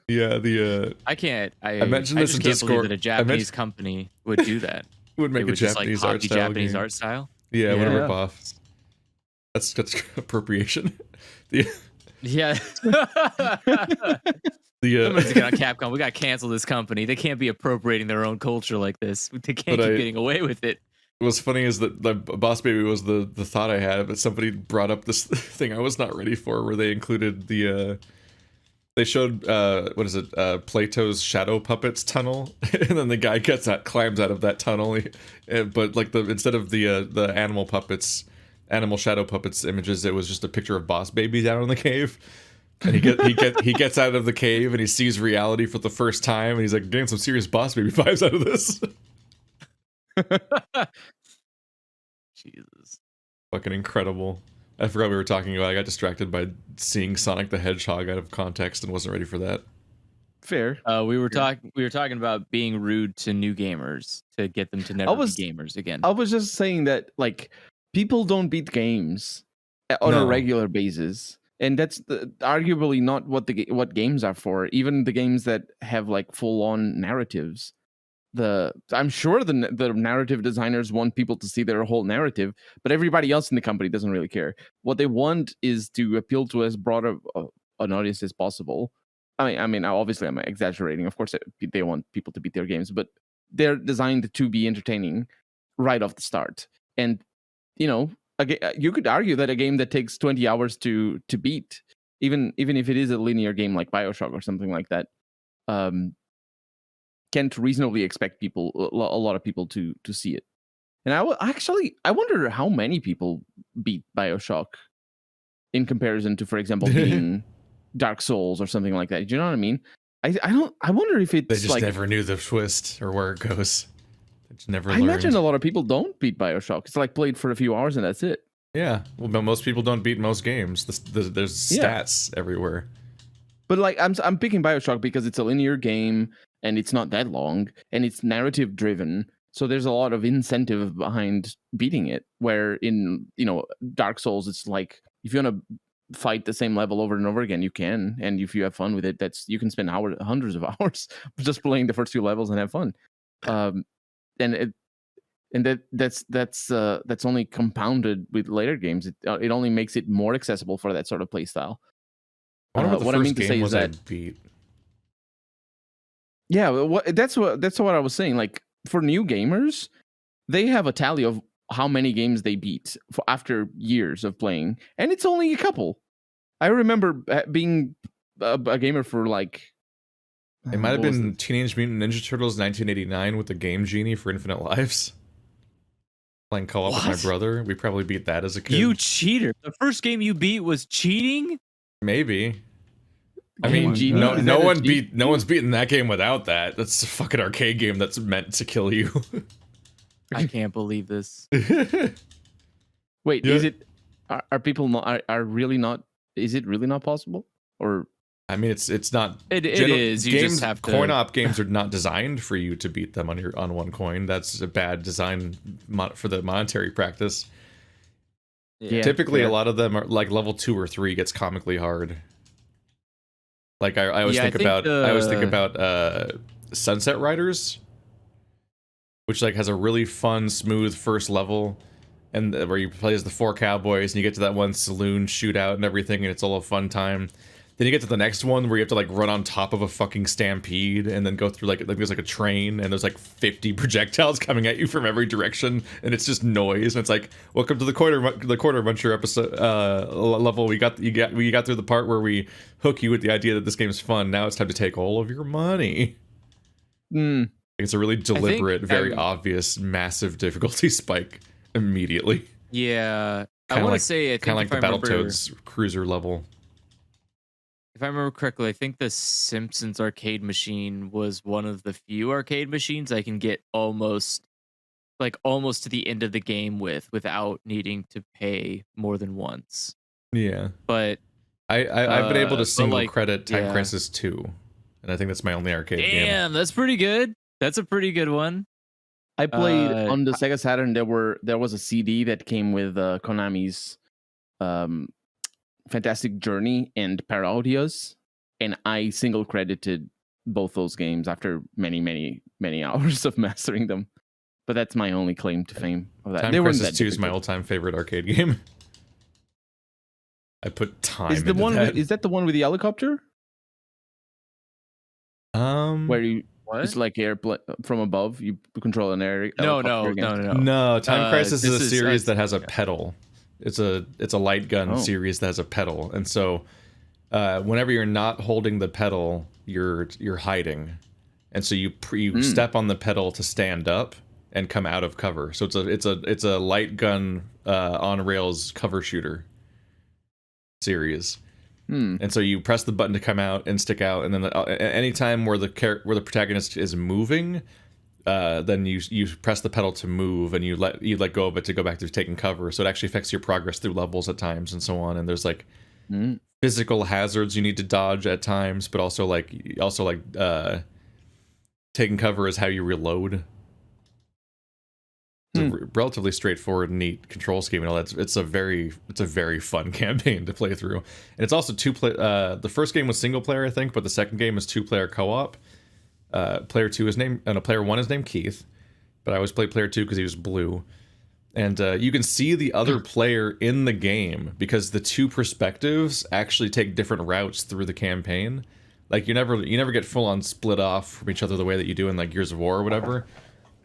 Yeah, the I can't. I mentioned this just in can't believe Discord. that a Japanese company would do that. would They make a would just like Japanese art copy style Japanese game. art style. Yeah, what a Yeah. ripoff. That's appropriation. The Yeah. Someone's got Capcom. We got to cancel this company. They can't be appropriating their own culture like this. They can't But keep getting away with it. what's funny is that the Boss Baby was the thought I had, but somebody brought up this thing I was not ready for, where they included the they showed what is it, Plato's shadow puppets tunnel, and then the guy climbs out of that tunnel, but like instead of the animal shadow puppets images, it was just a picture of Boss Baby down in the cave. And he gets out of the cave and he sees reality for the first time, and he's like getting some serious Boss Baby vibes out of this. Jesus. Fucking incredible. I forgot we were talking about. I got distracted by seeing Sonic the Hedgehog out of context and wasn't ready for that. Fair. We were talking about being rude to new gamers to get them to never be gamers again. I was just saying that like people don't beat games on a regular basis, and that's arguably not what what games are for. Even the games that have like full-on narratives. I'm sure the narrative designers want people to see their whole narrative, but everybody else in the company doesn't really care. What they want is to appeal to as broad an audience as possible. I mean, obviously I'm exaggerating. Of course, they want people to beat their games, but they're designed to be entertaining right off the start. And you know, you could argue that a game that takes 20 hours to beat, even if it is a linear game like BioShock or something like that, can't reasonably expect a lot of people to see it. And I wonder how many people beat BioShock in comparison to, for example, beating Dark Souls or something like that. Do you know what I mean? I wonder if it's They just like, never knew the twist or where it goes. They just never I learned. imagine a lot of people don't beat BioShock. It's like played for a few hours and that's it. Yeah, well, but most people don't beat most games. There's stats everywhere. But like I'm picking BioShock because it's a linear game and it's not that long and it's narrative driven. So there's a lot of incentive behind beating it. Where in Dark Souls, it's like if you want to fight the same level over and over again, you can. And if you have fun with it, you can spend hundreds of hours just playing the first few levels and have fun. And that's only compounded with later games. It only makes it more accessible for that sort of play style. I wonder what the I mean first to say game is was I that beat. yeah, that's what I was saying. Like for new gamers, they have a tally of how many games they beat after years of playing, and it's only a couple. I remember being a gamer for like It might have what was been it? Teenage Mutant Ninja Turtles 1989 with the Game Genie for Infinite Lives. Playing co-op with my What? brother. We probably beat that as a kid. You cheater. The first game you beat was cheating? Maybe. I Game mean, Genie? no, Is no that a one cheat? no one's beaten that game without that. That's a fucking arcade game that's meant to kill you. I can't believe this. Wait, Yeah. is it? Are people not? Are really not? Is it really not possible? Or I mean, it's not. It General- is. You games, just have to. coin op games are not designed for you to beat them on one coin. That's a bad design for the monetary practice. Yeah, Typically, fair. a lot of them are like level 2 or 3 gets comically hard. Like I always Yeah, I think think about Sunset Riders, which like has a really fun, smooth first level, and where you play as the 4 cowboys, and you get to that one saloon shootout and everything, and it's all a fun time. Then you get to the next one where you have to like run on top of a fucking stampede and then go through like there's like a train and there's like 50 projectiles coming at you from every direction and it's just noise and it's like welcome to the quarter muncher episode level. We got through the part where we hook you with the idea that this game's fun. Now it's time to take all of your money. It's a really deliberate, very obvious, massive difficulty spike immediately. Yeah, I Kinda want to like- say I Kind think of like if the I remember, Battletoads cruiser level. if I remember correctly, I think the Simpsons arcade machine was one of the few arcade machines I can get almost to the end of the game without needing to pay more than once. Yeah. But I've been able to but, single like, credit Time yeah. Crisis 2, and I think that's my only arcade game. damn, that's pretty good. That's a pretty good one. I played on the I- Sega Saturn. There was a CD that came with Konami's Fantastic Journey and Parodias, and I single credited both those games after many hours of mastering them. But that's my only claim to fame of that. Time They weren't Crisis that 2 is my difficult. all-time favorite arcade game. I put time Is the into one? that. Is that the one with the helicopter where you? What? It's like from above. You control an air. No, helicopter no, against- no, no. No, Time Crisis this is a is- series that has a pedal. It's a light gun Oh. series that has a pedal, and so whenever you're not holding the pedal, you're hiding, and so you step on the pedal to stand up and come out of cover. So it's a light gun on rails cover shooter series. And so you press the button to come out and stick out, and then anytime where the protagonist is moving, then you press the pedal to move, and you let go of it to go back to taking cover. So it actually affects your progress through levels at times and so on. And there's like physical hazards you need to dodge at times, but also taking cover is how you reload. It's a relatively straightforward, neat control scheme and all that. It's a very fun campaign to play through, and it's also the first game was single player, I think, but the second game is 2-player co-op. Player 2 is named, player 1 is named Keith, but I always play player 2 because he was blue, and you can see the other player in the game because the two perspectives actually take different routes through the campaign. Like you never get full on split off from each other the way that you do in like Gears of War or whatever.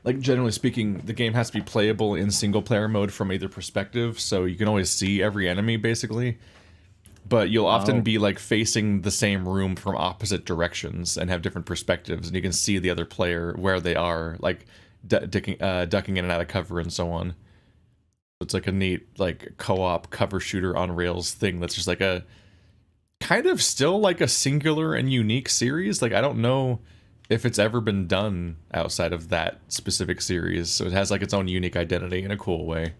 Like, generally speaking, the game has to be playable in single-player mode from either perspective, so you can always see every enemy, basically. But you'll often be, like, facing the same room from opposite directions and have different perspectives, and you can see the other player where they are, like, ducking in and out of cover and so on. It's, like, a neat, like, co-op cover shooter on rails thing that's just, like, a... kind of still, like, a singular and unique series. Like, I don't know if it's ever been done outside of that specific series, so it has like its own unique identity in a cool way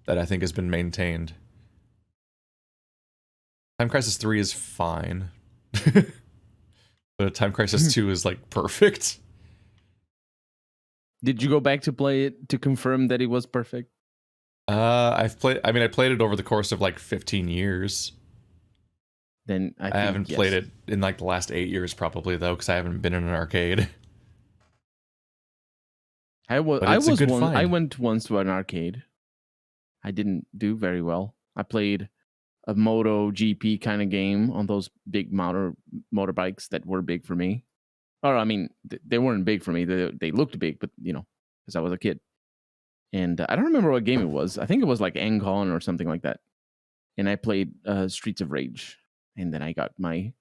that I think has been maintained. Time Crisis 3 is fine, but Time Crisis 2 is like perfect. Did you go back to play it to confirm that it was perfect? I played it over the course of like 15 years. then I I think haven't yes. played it in like the last 8 years probably though, because I haven't been in an arcade. I was But I it's a was good one. I find. went once to an arcade. I didn't do very well. I played a Moto GP kind of game on those big motorbikes that were big for me. Or I mean, they weren't big for me. They looked big, but because I was a kid. And I don't remember what game it was. I think it was like Angon or something like that. And I played Streets of Rage, and then I got my.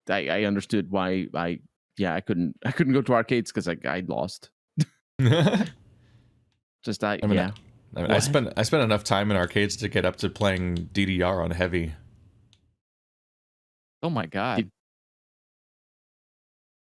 I understood why I couldn't go to arcades because I lost. Just I mean, yeah. I spent enough time in arcades to get up to playing DDR on heavy. Oh my god.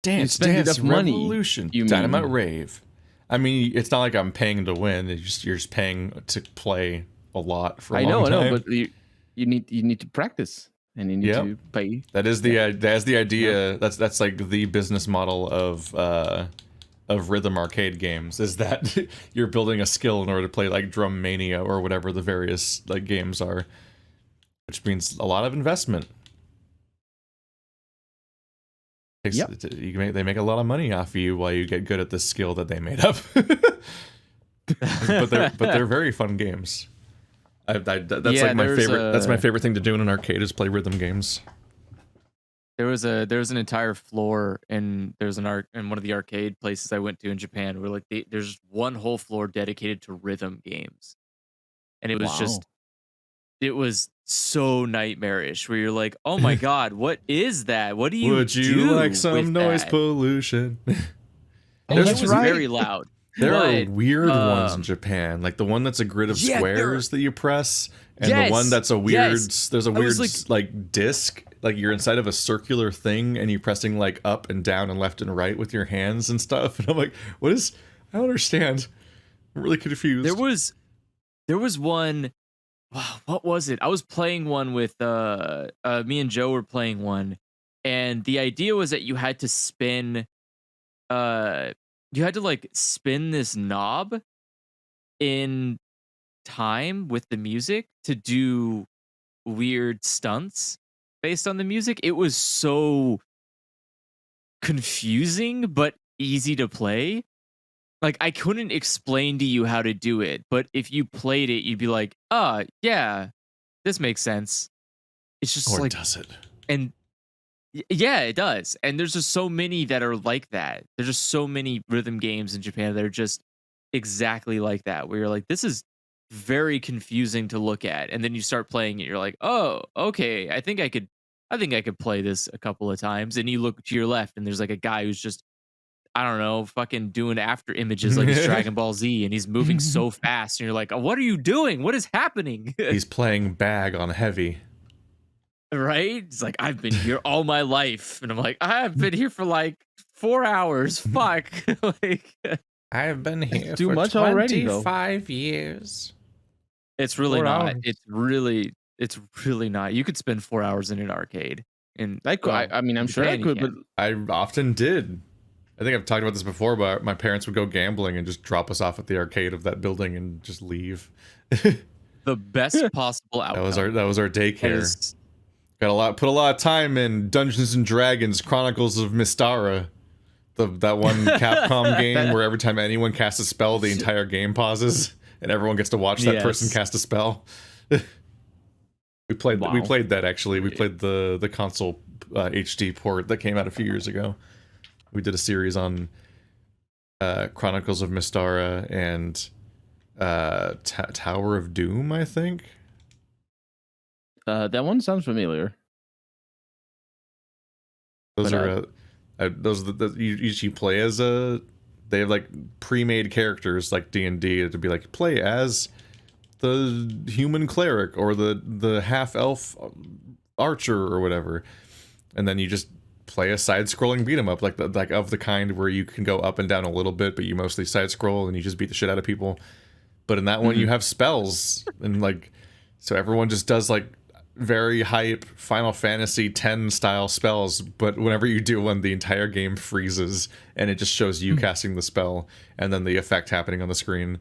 Dance, spend dance, enough money, revolution, you dynamite mean. rave. I mean, it's not like I'm paying to win. You're just paying to play a lot for a long time. I know, but you need to practice, and you need to pay. That is the idea. Yep. That's like the business model of rhythm arcade games, is that you're building a skill in order to play like Drum Mania or whatever the various like games are, which means a lot of investment. Yep. They make a lot of money off of you while you get good at the skill that they made up. but they're very fun games. That's like my favorite. That's my favorite thing to do in an arcade is play rhythm games. There was an entire floor in in one of the arcade places I went to in Japan where like there's one whole floor dedicated to rhythm games, and it was it was so nightmarish where you're like, oh my god, what is that? What do you Would you like some noise pollution? And it was very loud. There are weird ones in Japan, like the one that's a grid of squares that you press, and the one that's a weird. There's a weird like disc, like you're inside of a circular thing, and you're pressing like up and down and left and right with your hands and stuff. And I'm like, what is? I don't understand. I'm really confused. There was one. Wow, what was it? I was playing one with me and Joe were playing one, and the idea was that you had to spin like spin this knob in time with the music to do weird stunts based on the music. It was so confusing but easy to play. Like, I couldn't explain to you how to do it, but if you played it, you'd be like, yeah, this makes sense. It's just like, does it? And yeah, it does. And there's just so many that are like that. There's just so many rhythm games in Japan that are just exactly like that, where you're like, this is very confusing to look at. And then you start playing it, you're like, oh, okay, I think I could play this a couple of times. And you look to your left and there's like a guy who's just, I don't know, fucking doing after images like it's Dragon Ball Z, and he's moving so fast, and you're like, what are you doing? What is happening? He's playing bag on heavy. Right? It's like, I've been here all my life. And I'm like, I've been here for like 4 hours. Fuck. Like, I've been here too for much already, 25 years. It's really 4 not. hours. It's really not. You could spend 4 hours in an arcade. And I mean, I'm sure I could, but I often did. I think I've talked about this before, but my parents would go gambling and just drop us off at the arcade of that building and just leave. The best possible outcome. That was our daycare. Put a lot of time in Dungeons and Dragons Chronicles of Mystara. That one Capcom game where every time anyone casts a spell, the entire game pauses and everyone gets to watch that person cast a spell. We played that actually. We played the console HD port that came out a few years ago. We did a series on Chronicles of Mystara and Tower of Doom, I think. that one sounds familiar. Those you play as they have like pre-made characters like D&D to be like play as the human cleric or the half elf archer or whatever, and then you just play a side-scrolling beat 'em up like of the kind where you can go up and down a little bit, but you mostly side-scroll and you just beat the shit out of people. But in that one, you have spells and like, so everyone just does like very hype Final Fantasy X style spells. But whenever you do one, the entire game freezes and it just shows you casting the spell and then the effect happening on the screen.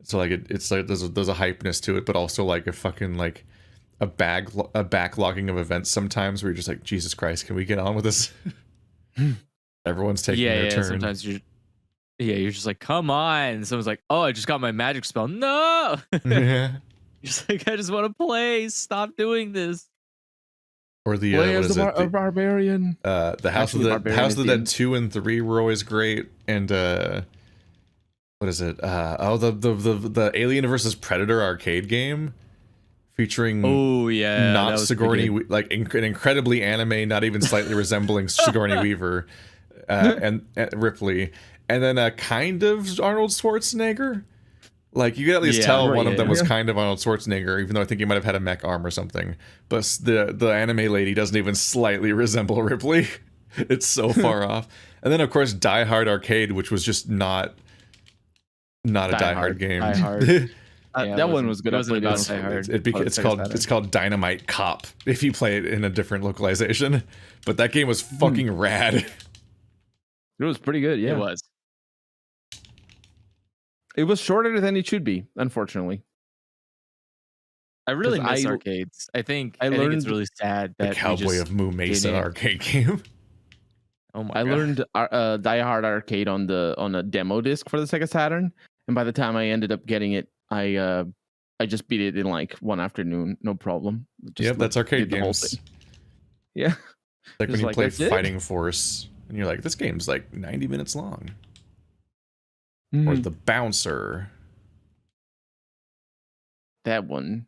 So like it's like there's a hypeness to it, but also like a fucking like a backlogging of events sometimes where you're just like, Jesus Christ, can we get on with this? Everyone's taking their turn. Sometimes you're just like, come on. And someone's like, oh, I just got my magic spell. No. Yeah. Just like, I just want to play. Stop doing this. Or the Play as a barbarian. The House of the Dead 2 and 3 were always great, and what is it? The Alien versus Predator arcade game, featuring not Sigourney, like an incredibly anime, not even slightly resembling Sigourney Weaver, and Ripley, and then a kind of Arnold Schwarzenegger. Like, you could at least tell one of them was kind of Arnold Schwarzenegger, even though I think he might have had a mech arm or something. But the anime lady doesn't even slightly resemble Ripley. It's so far off. And then, of course, Die Hard Arcade, which was just not a Die Hard game. Die Hard. That one was good. It's called Dynamite Cop if you play it in a different localization. But that game was fucking rad. It was pretty good. Yeah, it was. It was shorter than it should be, unfortunately. I really miss arcades. I think it's really sad that the Cowboy of Moo Mesa arcade game. Oh my! I learned Die Hard Arcade on a demo disc for the Sega Saturn, and by the time I ended up getting it, I just beat it in like one afternoon, no problem. Yep, that's arcade games. Yeah, like when you play Fighting Force, and you're like, this game's like 90 minutes long. Or the Bouncer. That one.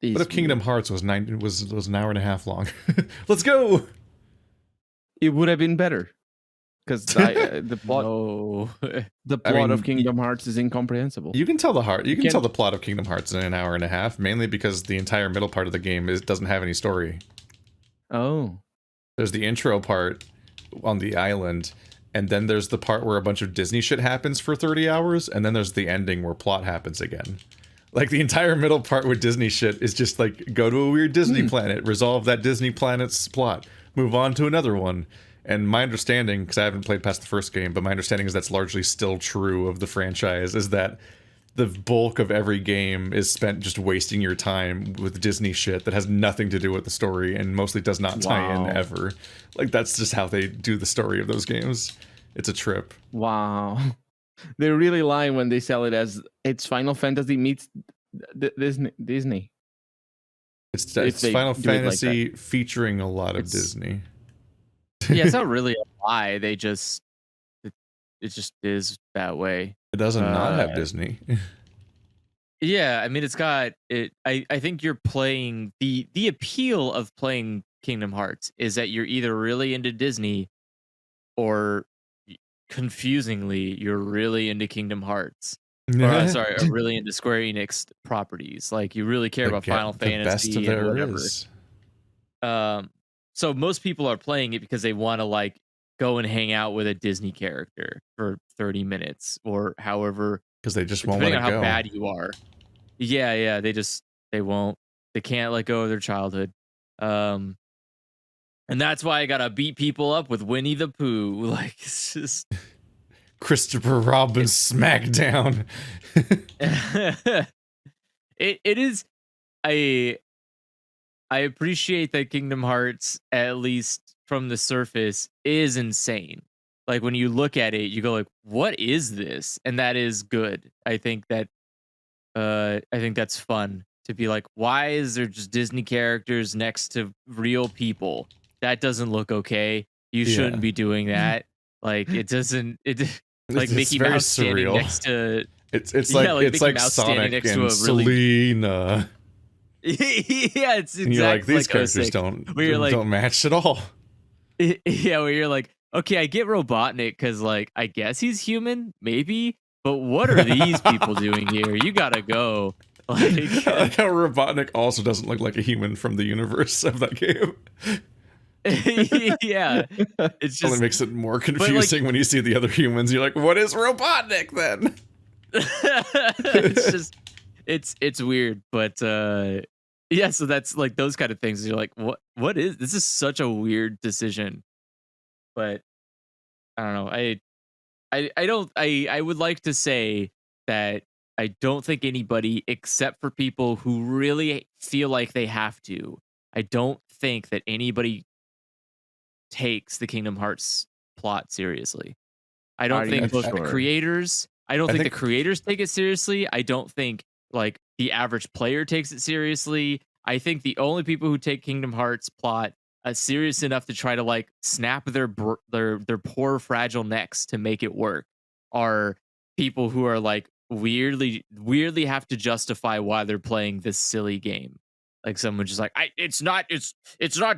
What if Kingdom Hearts was an hour and a half long? Let's go. It would have been better, because the plot of Kingdom Hearts is incomprehensible. You can tell the plot of Kingdom Hearts in an hour and a half, mainly because the entire middle part of the game doesn't have any story. Oh. There's the intro part on the island. And then there's the part where a bunch of Disney shit happens for 30 hours, and then there's the ending where plot happens again. Like, the entire middle part with Disney shit is just like, go to a weird Disney planet, resolve that Disney planet's plot, move on to another one. And my understanding, because I haven't played past the first game, but my understanding is that's largely still true of the franchise, is that the bulk of every game is spent just wasting your time with Disney shit that has nothing to do with the story and mostly does not tie in ever. Like, that's just how they do the story of those games. It's a trip. Wow. They're really lying when they sell it as it's Final Fantasy meets Disney. It's Final Fantasy featuring a lot of Disney. Yeah, it's not really a lie. It just is that way. It doesn't not have Disney. Yeah, I mean, it's got it. I think you're playing the appeal of playing Kingdom Hearts is that you're either really into Disney or, confusingly, you're really into Kingdom Hearts. Or, sorry, are really into Square Enix properties. Like, you really care about Final Fantasy and whatever. So most people are playing it because they want to like go and hang out with a Disney character for 30 minutes or however. Because they just won't let it go. Depending on how bad you are. Yeah. They can't let go of their childhood. And that's why I gotta beat people up with Winnie the Pooh. Like, it's just Christopher Robin Smackdown. It is. I appreciate that Kingdom Hearts, at least from the surface, is insane. Like, when you look at it, you go like, "What is this?" And that is good. I think that's fun to be like, "Why is there just Disney characters next to real people? That doesn't look okay. You shouldn't be doing that." Like, it doesn't. Like Mickey Mouse standing next to. It's like Sonic and Selena. Yeah, it's exactly. And you're like, these characters don't match at all. Yeah, where you're like, okay, I get Robotnik because, like, I guess he's human, maybe, but what are these people doing here? You gotta go. Like, I like how Robotnik also doesn't look like a human from the universe of that game. Yeah, it's just only makes it more confusing when you see the other humans. You're like, what is Robotnik then? It's just. It's weird, but yeah. So that's like those kind of things. You're like, what is this? Is such a weird decision, but I don't know. I would like to say that I don't think anybody, except for people who really feel like they have to, I don't think that anybody takes the Kingdom Hearts plot seriously. I don't Are you think both the sure? creators, I don't I think the think creators take it seriously. I don't think like the average player takes it seriously. I think the only people who take Kingdom Hearts plot serious enough to try to like snap their poor fragile necks to make it work are people who are like weirdly have to justify why they're playing this silly game. Like someone just like, it's not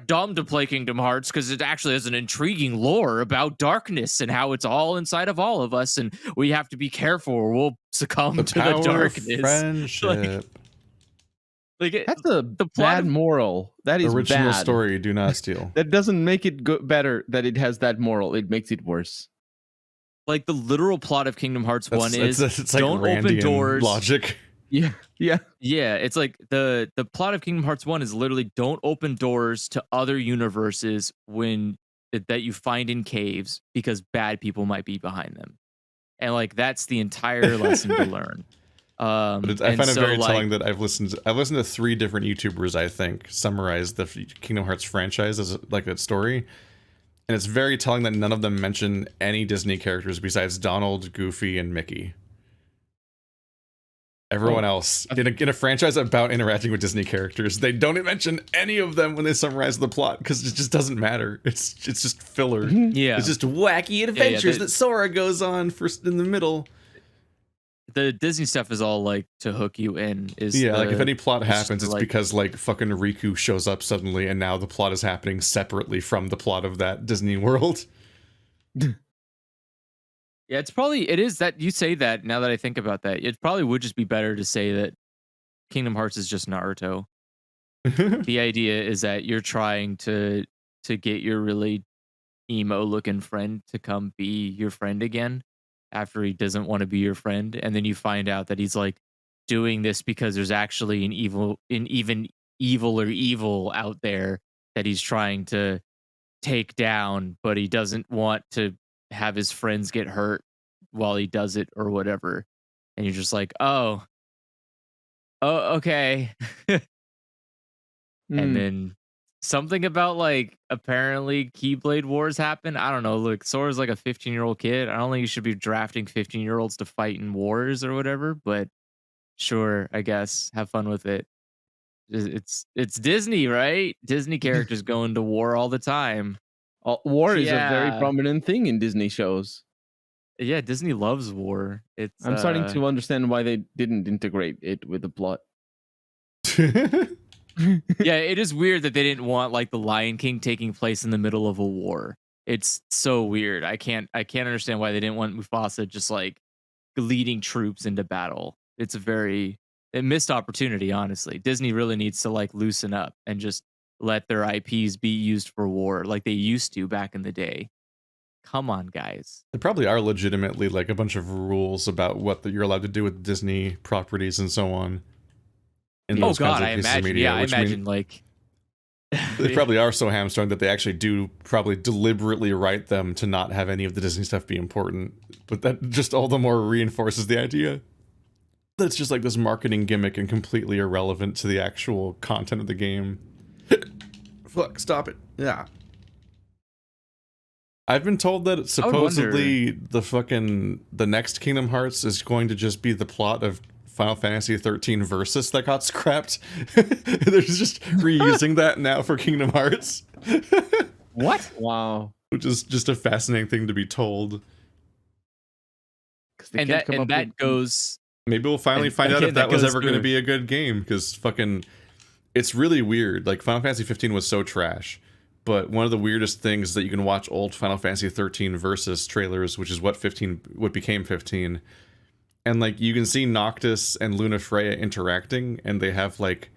dumb to play Kingdom Hearts because it actually has an intriguing lore about darkness and how it's all inside of all of us, and we have to be careful or we'll succumb the to the power of darkness. friendship. That's a the plot bad of moral. That is Original bad. story, do not steal. That doesn't make it better that it has that moral. It makes it worse. like the literal plot of Kingdom Hearts 1 is it's like don't open Randian doors. logic. Yeah. Yeah, it's like the plot of Kingdom Hearts 1 is literally don't open doors to other universes when that you find in caves because bad people might be behind them. And like that's the entire lesson to learn. But I and find it so, very like, telling that I've listened to 3 different YouTubers, I think, summarize the Kingdom Hearts franchise as like that story. And it's very telling that none of them mention any Disney characters besides Donald, Goofy, and Mickey. Everyone else in a franchise about interacting with Disney characters, they don't mention any of them when they summarize the plot because it just doesn't matter. It's just filler. Yeah. It's just wacky adventures that Sora goes on first in the middle. The Disney stuff is all like to hook you in. Like if any plot it's happens, it's like- because like fucking Riku shows up suddenly, and now the plot is happening separately from the plot of that Disney world. Yeah, it is that you say that now that I think about that. It probably would just be better to say that Kingdom Hearts is just Naruto. The idea is that you're trying to get your really emo looking friend to come be your friend again after he doesn't want to be your friend, and then you find out that he's like doing this because there's actually an even evil out there that he's trying to take down, but he doesn't want to have his friends get hurt while he does it or whatever. And you're just like, oh okay. And then something about like apparently Keyblade Wars happen. I don't know. Look, Sora's like a 15-year-old kid. I don't think you should be drafting 15-year-olds to fight in wars or whatever, but sure, I guess. Have fun with it. It's Disney, right? Disney characters going to war all the time. War is a very Yeah. prominent thing in Disney shows. Yeah, Disney loves war. It's I'm starting to understand why they didn't integrate it with the plot. yeah, it is weird that they didn't want like the Lion King taking place in the middle of a war. It's so weird. I can't understand why they didn't want Mufasa just like leading troops into battle. It's a missed opportunity, honestly. Disney really needs to like loosen up and just let their IPs be used for war like they used to back in the day. Come on, guys. There probably are legitimately like a bunch of rules about what you're allowed to do with Disney properties and so on. In Oh those god, kinds of I pieces of imagine. media, Yeah, I which imagine like they probably are so hamstrung that they actually do probably deliberately write them to not have any of the Disney stuff be important. But that just all the more reinforces the idea that's just like this marketing gimmick and completely irrelevant to the actual content of the game. Fuck, stop it. Yeah. I've been told that supposedly the next Kingdom Hearts is going to just be the plot of Final Fantasy 13 Versus that got scrapped. They're just reusing that now for Kingdom Hearts. What? Wow. Which is just a fascinating thing to be told. and that goes Maybe we'll finally And find out again, if that that was goes ever going to through- be a good game, because fucking it's really weird. Like Final Fantasy 15 was so trash, but one of the weirdest things is that you can watch old Final Fantasy 13 Versus trailers, which is what became 15. And like you can see Noctis and Luna Freya interacting, and they have like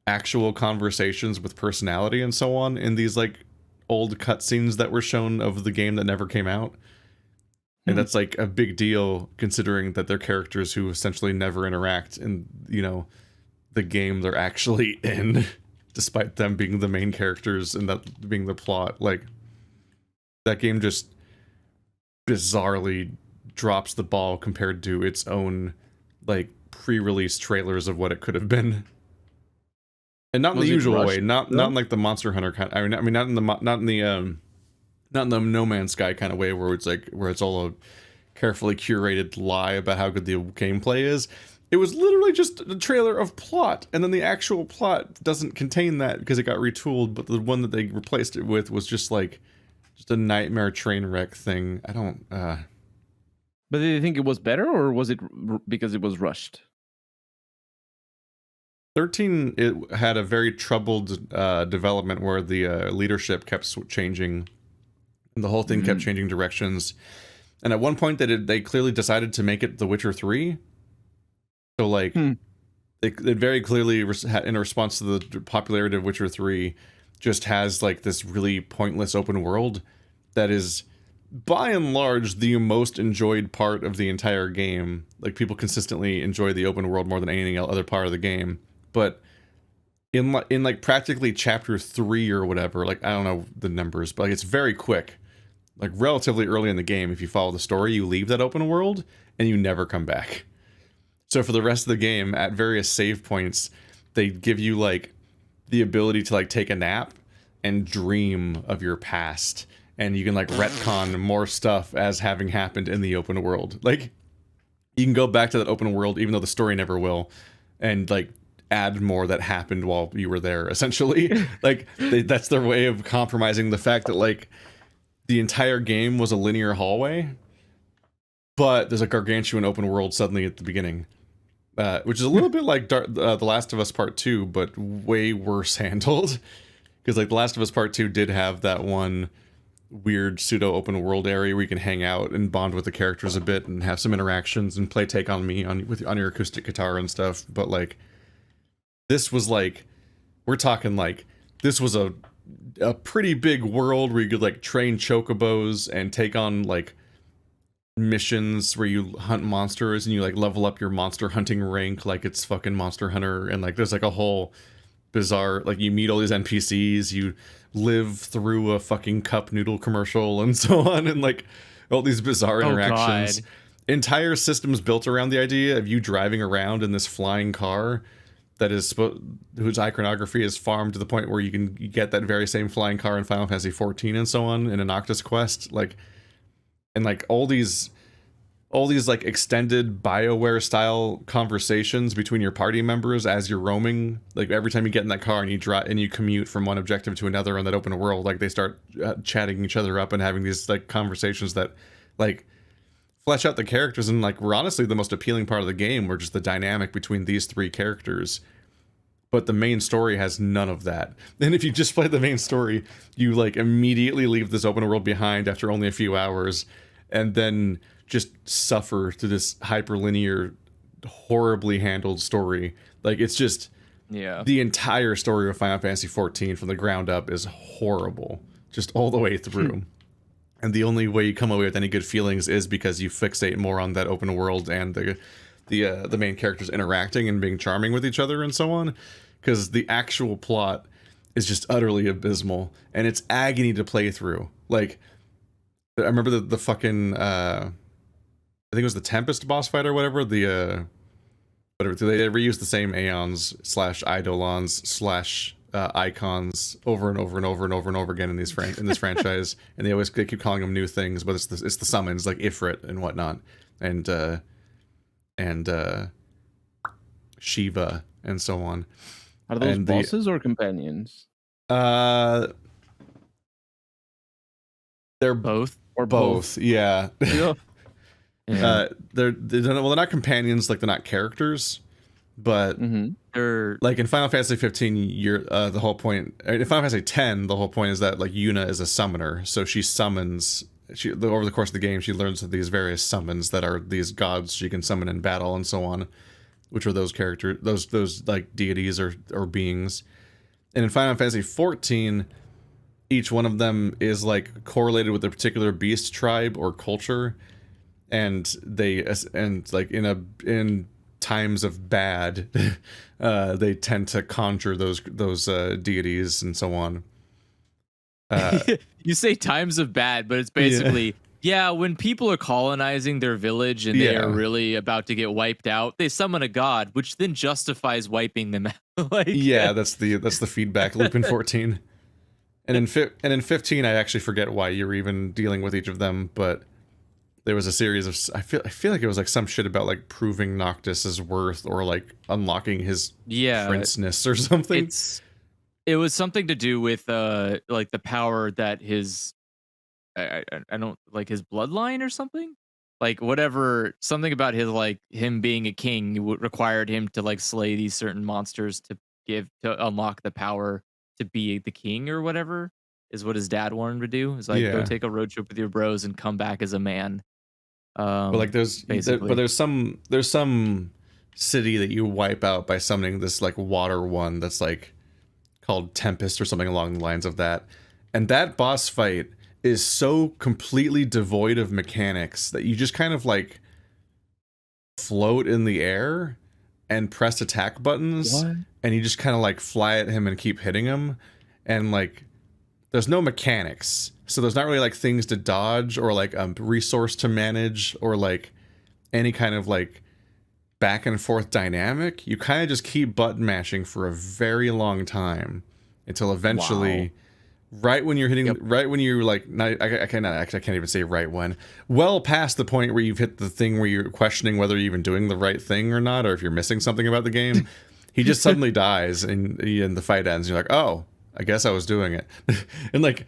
actual conversations with personality and so on in these like old cutscenes that were shown of the game that never came out. And that's like a big deal considering that they're characters who essentially never interact in, you know, the game they're actually in, despite them being the main characters and that being the plot. Like that game just bizarrely drops the ball compared to its own like pre-release trailers of what it could have been. And not in Was the it usual way, rushed, not though? in like the Monster Hunter kind. I mean, not in the No Man's Sky kind of way where it's all a carefully curated lie about how good the gameplay is. It was literally just a trailer of plot, and then the actual plot doesn't contain that because it got retooled. But the one that they replaced it with was just a nightmare train wreck thing. I don't. But did you think it was better, or was it because it was rushed? 13, it had a very troubled development where the leadership kept changing. And the whole thing kept changing directions. And at one point, they clearly decided to make it The Witcher 3. So, like, it very clearly, in response to the popularity of Witcher 3, just has, like, this really pointless open world that is, by and large, the most enjoyed part of the entire game. Like, people consistently enjoy the open world more than anything other part of the game. But in like practically chapter 3 or whatever, like I don't know the numbers, but like it's very quick, like relatively early in the game. If you follow the story, you leave that open world and you never come back. So for the rest of the game, at various save points, they give you like the ability to like take a nap and dream of your past, and you can like retcon more stuff as having happened in the open world. Like you can go back to that open world even though the story never will, and like add more that happened while you were there, essentially. Like that's their way of compromising the fact that like the entire game was a linear hallway, but there's a gargantuan open world suddenly at the beginning, which is a little bit like The Last of Us Part 2, but way worse handled. Because like The Last of Us Part 2 did have that one weird pseudo open world area where you can hang out and bond with the characters a bit and have some interactions and play Take On Me on your acoustic guitar and stuff. But like this was like, we're talking like, this was a pretty big world where you could like train chocobos and take on like missions where you hunt monsters and you like level up your monster hunting rank like it's fucking Monster Hunter. And like there's like a whole bizarre, like you meet all these NPCs, you live through a fucking cup noodle commercial and so on, and like all these bizarre interactions. Entire systems built around the idea of you driving around in this flying car that is whose iconography is farmed to the point where you can get that very same flying car in Final Fantasy 14 and so on in a Noctis quest, like, and like all these like extended BioWare style conversations between your party members as you're roaming. Like every time you get in that car and you drive and you commute from one objective to another on that open world, like they start chatting each other up and having these like conversations that like flesh out the characters, and like were honestly the most appealing part of the game were just the dynamic between these three characters. But the main story has none of that. And if you just play the main story, you like immediately leave this open world behind after only a few hours, and then just suffer through this hyperlinear, horribly handled story. Like it's just, the entire story of Final Fantasy 14 from the ground up is horrible, just all the way through. And the only way you come away with any good feelings is because you fixate more on that open world and the main characters interacting and being charming with each other and so on. Because the actual plot is just utterly abysmal, and it's agony to play through. Like, I remember the fucking I think it was the Tempest boss fight or whatever. Whatever, they reused the same Aeons / Eidolons / icons over and over and over and over and over again in this franchise, and they keep calling them new things, but it's the summons like Ifrit and whatnot, and Shiva and so on. Are those bosses or companions? They're both or both. Yeah. Yeah. They're not companions, like they're not characters, but They're like in Final Fantasy 15, the whole point. In Final Fantasy 10, the whole point is that like Yuna is a summoner, so she summons. Over the course of the game, she learns of these various summons that are these gods she can summon in battle and so on, which are those characters, those like deities or beings. And in Final Fantasy 14, each one of them is like correlated with a particular beast tribe or culture, and like in times of bad, they tend to conjure those deities and so on. You say times of bad, but it's basically Yeah, when people are colonizing their village and they are Yeah. really about to get wiped out, they summon a god, which then justifies wiping them out. Yeah, that's the feedback loop in 14. And in 15, I actually forget why you're even dealing with each of them, but there was a series of I feel like it was like some shit about like proving Noctis's worth or like unlocking his yeah, princeness or something. it was something to do with like the power that his I don't like his bloodline or something. Like whatever, something about his like him being a king required him to like slay these certain monsters to unlock the power to be the king or whatever is what his dad wanted him to do. Is like go Yeah. take a road trip with your bros and come back as a man. But like Basically. there's some city that you wipe out by summoning this like water one that's like called Tempest or something along the lines of that. And that boss fight is so completely devoid of mechanics that you just kind of like float in the air and press attack buttons. What? And you just kind of like fly at him and keep hitting him. And like there's no mechanics. So there's not really like things to dodge or like a resource to manage or like any kind of like back and forth dynamic. You kind of just keep button mashing for a very long time until eventually, right when you're hitting, right when you're like, I can't even say right when, well past the point where you've hit the thing where you're questioning whether you're even doing the right thing or not, or if you're missing something about the game, he just suddenly dies and the fight ends. You're like, oh, I guess I was doing it. And like,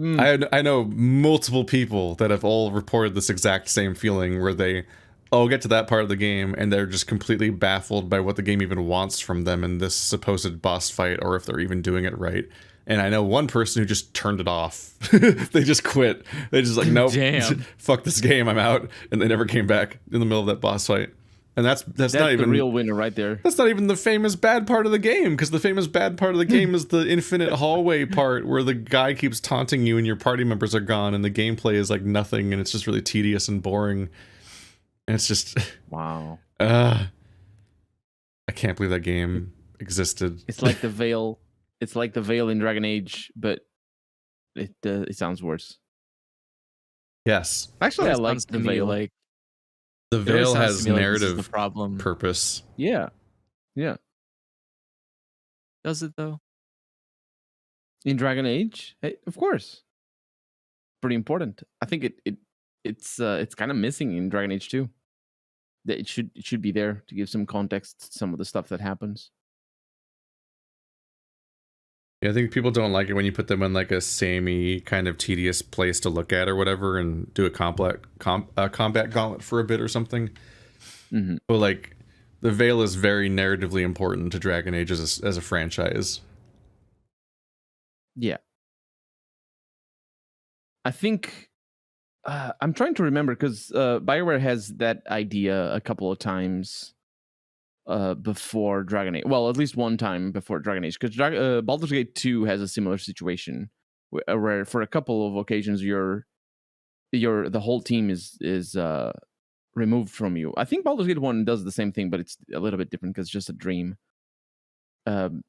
I know multiple people that have all reported this exact same feeling where they all get to that part of the game and they're just completely baffled by what the game even wants from them in this supposed boss fight or if they're even doing it right. And I know one person who just turned it off. They just quit. They just like, nope, Damn. fuck this game, I'm out. And they never came back in the middle of that boss fight. And that's not even the real winner right there. That's not even the famous bad part of the game, because the famous bad part of the game is the infinite hallway part where the guy keeps taunting you and your party members are gone and the gameplay is like nothing and it's just really tedious and boring. And it's just Wow. I can't believe that game existed. It's like the veil. It's like the veil in Dragon Age, but it sounds worse. Yes. Actually, I like Sounds the to me veil. like The it always veil sounds has to me like this is narrative the problem. purpose. Yeah. Does it though? In Dragon Age, hey, of course, pretty important. I think it's kind of missing in Dragon Age 2. That it should be there to give some context to some of the stuff that happens. Yeah, I think people don't like it when you put them in like a samey kind of tedious place to look at or whatever and do a combat gauntlet for a bit or something. Mm-hmm. But like the veil is very narratively important to Dragon Age as a franchise. Yeah. I think I'm trying to remember because BioWare has that idea a couple of times before Dragon Age. Well, at least one time before Dragon Age, because Baldur's Gate 2 has a similar situation where for a couple of occasions the whole team is removed from you. I think Baldur's Gate 1 does the same thing, but it's a little bit different because it's just a dream. And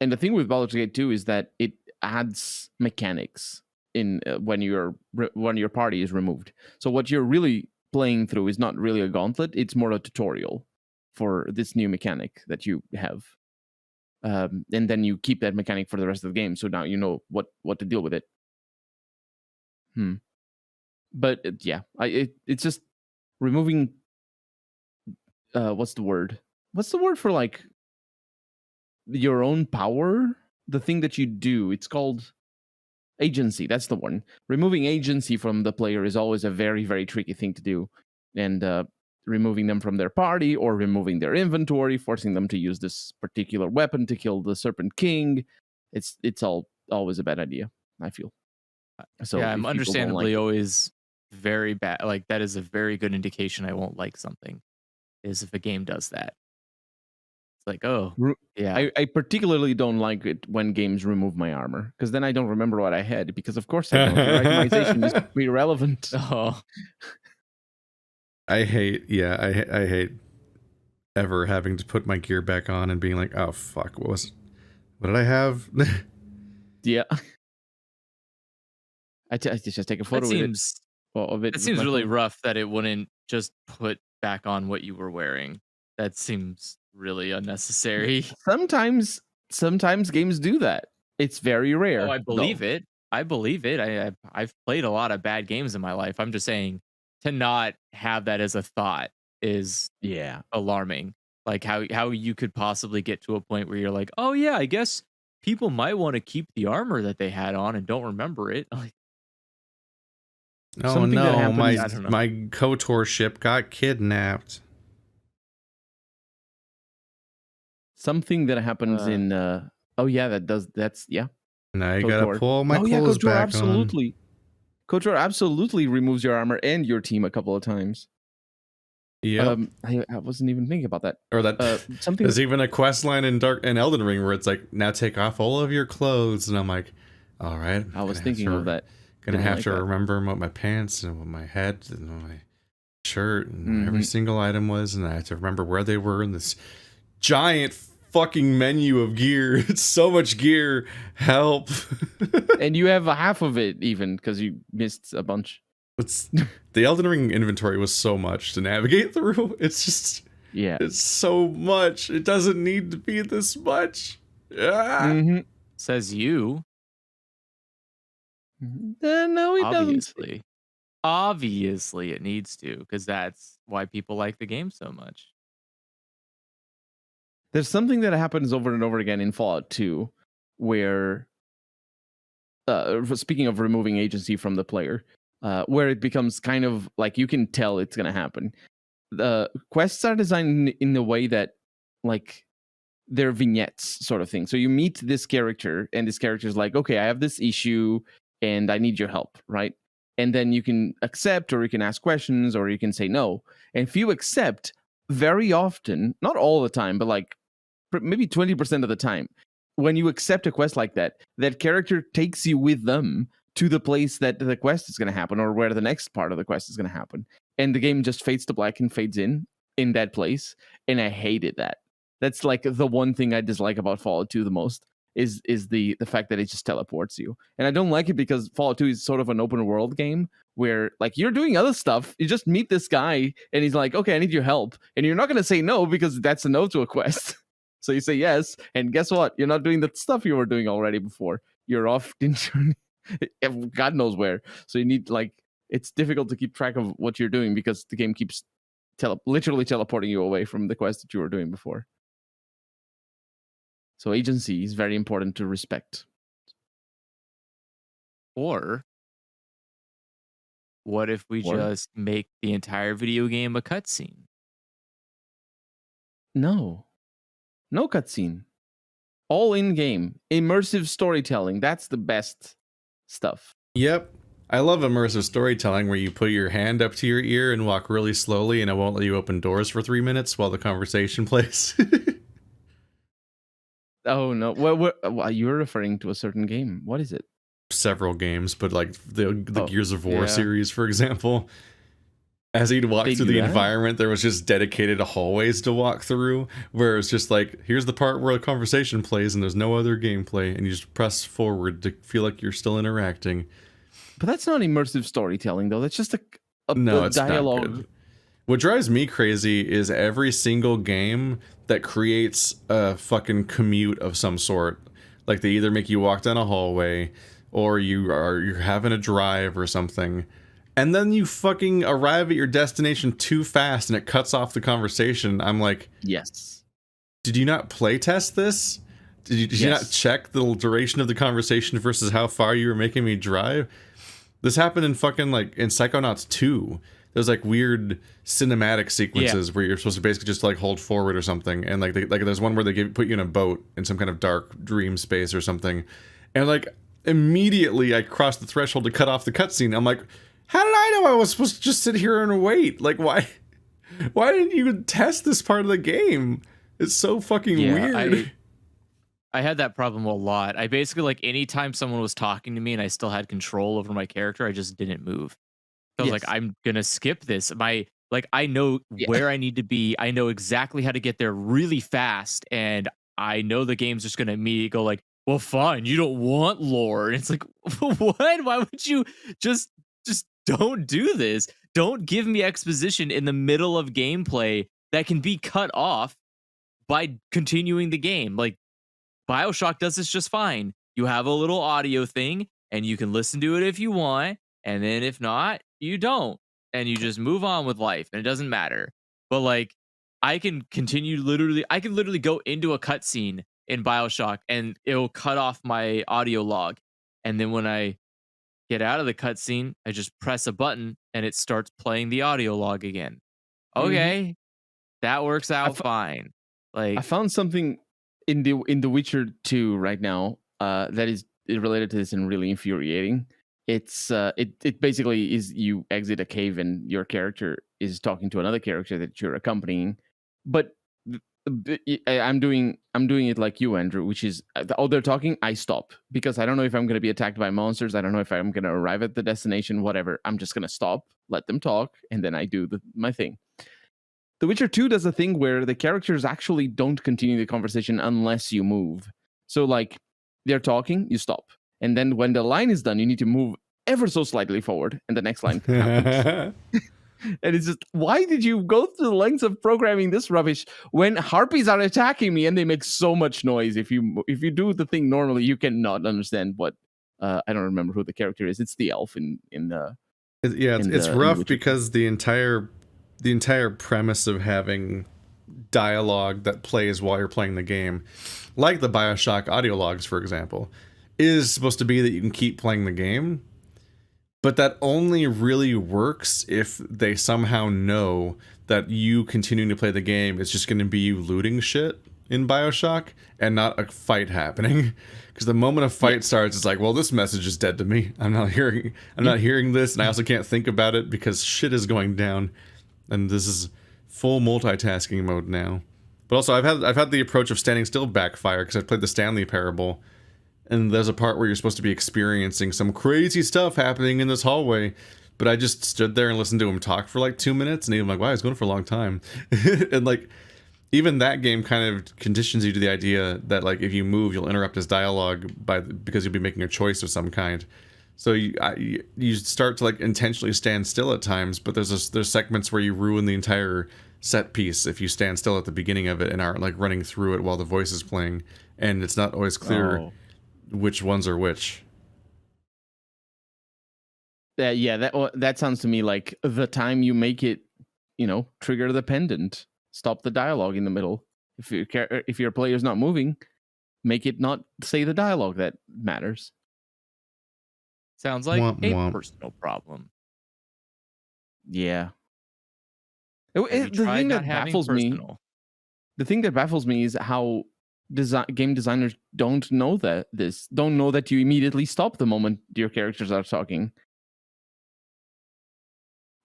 the thing with Baldur's Gate 2 is that it adds mechanics in when your party is removed. So what you're really playing through is not really a gauntlet; it's more a tutorial for this new mechanic that you have, and then you keep that mechanic for the rest of the game. So now you know what to deal with it. But yeah, it's just removing. What's the word? What's the word for like your own power? The thing that you do. It's called agency. That's the one. Removing agency from the player is always a very, very tricky thing to do. And removing them from their party or removing their inventory, forcing them to use this particular weapon to kill the Serpent King. It's always a bad idea, I feel. So yeah, I'm if people don't understandably like always very bad. Like that is a very good indication I won't like something. Is if a game does that. It's like, oh, yeah. I particularly don't like it when games remove my armor, because then I don't remember what I had, because of course I don't. Your itemization is irrelevant. Oh, I hate ever having to put my gear back on and being like, oh fuck, what did I have? Yeah. I just take a photo that with it. seems of it. It with seems my really phone. rough that it wouldn't just put back on what you were wearing. That seems really unnecessary. Sometimes games do that. It's very Oh, rare, I believe though. it. I believe it. I've played a lot of bad games in my life. I'm just saying to not have that as a thought is Yeah. alarming. Like how you could possibly get to a point where you're like, oh yeah, I guess people might want to keep the armor that they had on and don't remember it. Like, Oh Something that no, my happens. I don't know. my KOTOR ship got kidnapped. Something that happens Uh, in. Oh yeah, that's yeah. Now you gotta KOTOR. pull my Oh yeah, clothes KOTOR back on. absolutely. KOTOR absolutely removes your armor and your team a couple of times. Yep. I wasn't even thinking about that. Or that Something. there's even a quest line in Elden Ring where it's like, now take off all of your clothes, and I'm like, all right, I was thinking of that. gonna Didn't have like to that. remember what my pants and what my head and what my shirt and what every Mhm. single item was, and I have to remember where they were in this giant fucking menu of gear. It's so much gear. Help. And you have a half of it even because you missed a bunch. It's the Elden Ring inventory was so much to navigate through. Yeah. It's so much. It doesn't need to be this much. Ah. Mm-hmm. says you, No, it doesn't. obviously. Obviously it needs to, because that's why people like the game so much. There's something that happens over and over again in Fallout 2 where, speaking of removing agency from the player, where it becomes kind of like you can tell it's going to happen. The quests are designed in the way that, like, they're vignettes sort of thing. So you meet this character, and this character is like, okay, I have this issue and I need your help, right? And then you can accept, or you can ask questions, or you can say no. And if you accept, very often, not all the time, but like maybe 20% of the time, when you accept a quest like that, that character takes you with them to the place that the quest is going to happen, or where the next part of the quest is going to happen. And the game just fades to black and fades in that place. And I hated that. That's like the one thing I dislike about Fallout 2 the most is the fact that it just teleports you. And I don't like it because Fallout 2 is sort of an open world game where, like, you're doing other stuff. You just meet this guy and he's like, okay, I need your help. And you're not going to say no because that's a no to a quest. So you say yes, and guess what? You're not doing the stuff you were doing already before. You're off in God knows where. So you need, like, it's difficult to keep track of what you're doing because the game keeps literally teleporting you away from the quest that you were doing before. So agency is very important to respect. Or what if we just make the entire video game a cutscene? No cutscene. All in game. Immersive storytelling. That's the best stuff. Yep. I love immersive storytelling where you put your hand up to your ear and walk really slowly, and it won't let you open doors for 3 minutes while the conversation plays. Oh no! Well, you're referring to a certain game. What is it? Several games, but like the Gears of War yeah. series, for example. As he'd walk They through do the that? environment, there was just dedicated hallways to walk through, where it's just like, here's the part where the conversation plays and there's no other gameplay, and you just press forward to feel like you're still interacting. But that's not immersive storytelling, though. That's just a It's dialogue. not good. What drives me crazy is every single game that creates a fucking commute of some sort. Like, they either make you walk down a hallway, or you're having a drive or something, and then you fucking arrive at your destination too fast and it cuts off the conversation. I'm like, Yes. did you not play test this? Did you not check the duration of the conversation versus how far you were making me drive? This happened in fucking, like, in Psychonauts 2. There's like weird cinematic sequences where you're supposed to basically just like hold forward or something, and like there's one where they put you in a boat in some kind of dark dream space or something, and like immediately I crossed the threshold to cut off the cutscene. I'm like, how did I know I was supposed to just sit here and wait? Like, why didn't you test this part of the game? It's so fucking weird. I had that problem a lot. I basically, like, anytime someone was talking to me and I still had control over my character, I just didn't move. So I was like, I'm gonna skip this. I know where I need to be. I know exactly how to get there really fast, and I know the game's just gonna immediately go like, well, fine, you don't want lore. And it's like, what? Why would you just don't do this. Don't give me exposition in the middle of gameplay that can be cut off by continuing the game. Like BioShock does this just fine. You have a little audio thing and you can listen to it if you want, and then if not, you don't. And you just move on with life and it doesn't matter. But like I can literally go into a cutscene in BioShock and it'll cut off my audio log. And then when I get out of the cutscene, I just press a button and it starts playing the audio log again. Mhm. Okay, that works I, out f- fine. I Like, found something in the Witcher 2 right now that is related to this and really infuriating. It basically is you exit a cave and your character is talking to another character that you're accompanying, but I'm doing it like you, Andrew, which is they're talking, I stop because I don't know if I'm going to be attacked by monsters. I don't know if I'm going to arrive at the destination. Whatever, I'm just going to stop, let them talk, and then I do my thing. The Witcher 2 does a thing where the characters actually don't continue the conversation unless you move. So, like, they're talking, you stop. And then when the line is done, you need to move ever so slightly forward, and the next line happens. And it's just, why did you go through the lengths of programming this rubbish when harpies are attacking me and they make so much noise? If you do the thing normally, you cannot understand what. I don't remember who the character is. It's the elf in the Yeah, it's in the rough Witcher 2. because the entire premise of having dialogue that plays while you're playing the game, like the BioShock audio logs, for example, is supposed to be that you can keep playing the game. But that only really works if they somehow know that you continuing to play the game is just going to be you looting shit in BioShock and not a fight happening. Because the moment a fight starts, it's like, well, this message is dead to me. I'm not hearing this, and I also can't think about it because shit is going down, and this is full multitasking mode now. But also, I've had the approach of standing still backfire because I've played the Stanley Parable. And there's a part where you're supposed to be experiencing some crazy stuff happening in this hallway. But I just stood there and listened to him talk for like 2 minutes. And I'm like, wow, he's going for a long time. And like, even that game kind of conditions you to the idea that like, if you move, you'll interrupt his dialogue because you'll be making a choice of some kind. So you start to like intentionally stand still at times. But there's segments where you ruin the entire set piece if you stand still at the beginning of it and aren't like running through it while the voice is playing. And it's not always clear which ones are which. That sounds to me like the time you make it, trigger the pendant, stop the dialogue in the middle. If your player's not moving, make it not say the dialogue that matters. sounds like Womp a womp. personal problem. Yeah. Have you The tried thing not that having baffles me, personal? the thing that baffles me is how game designers don't know that you immediately stop the moment your characters are talking.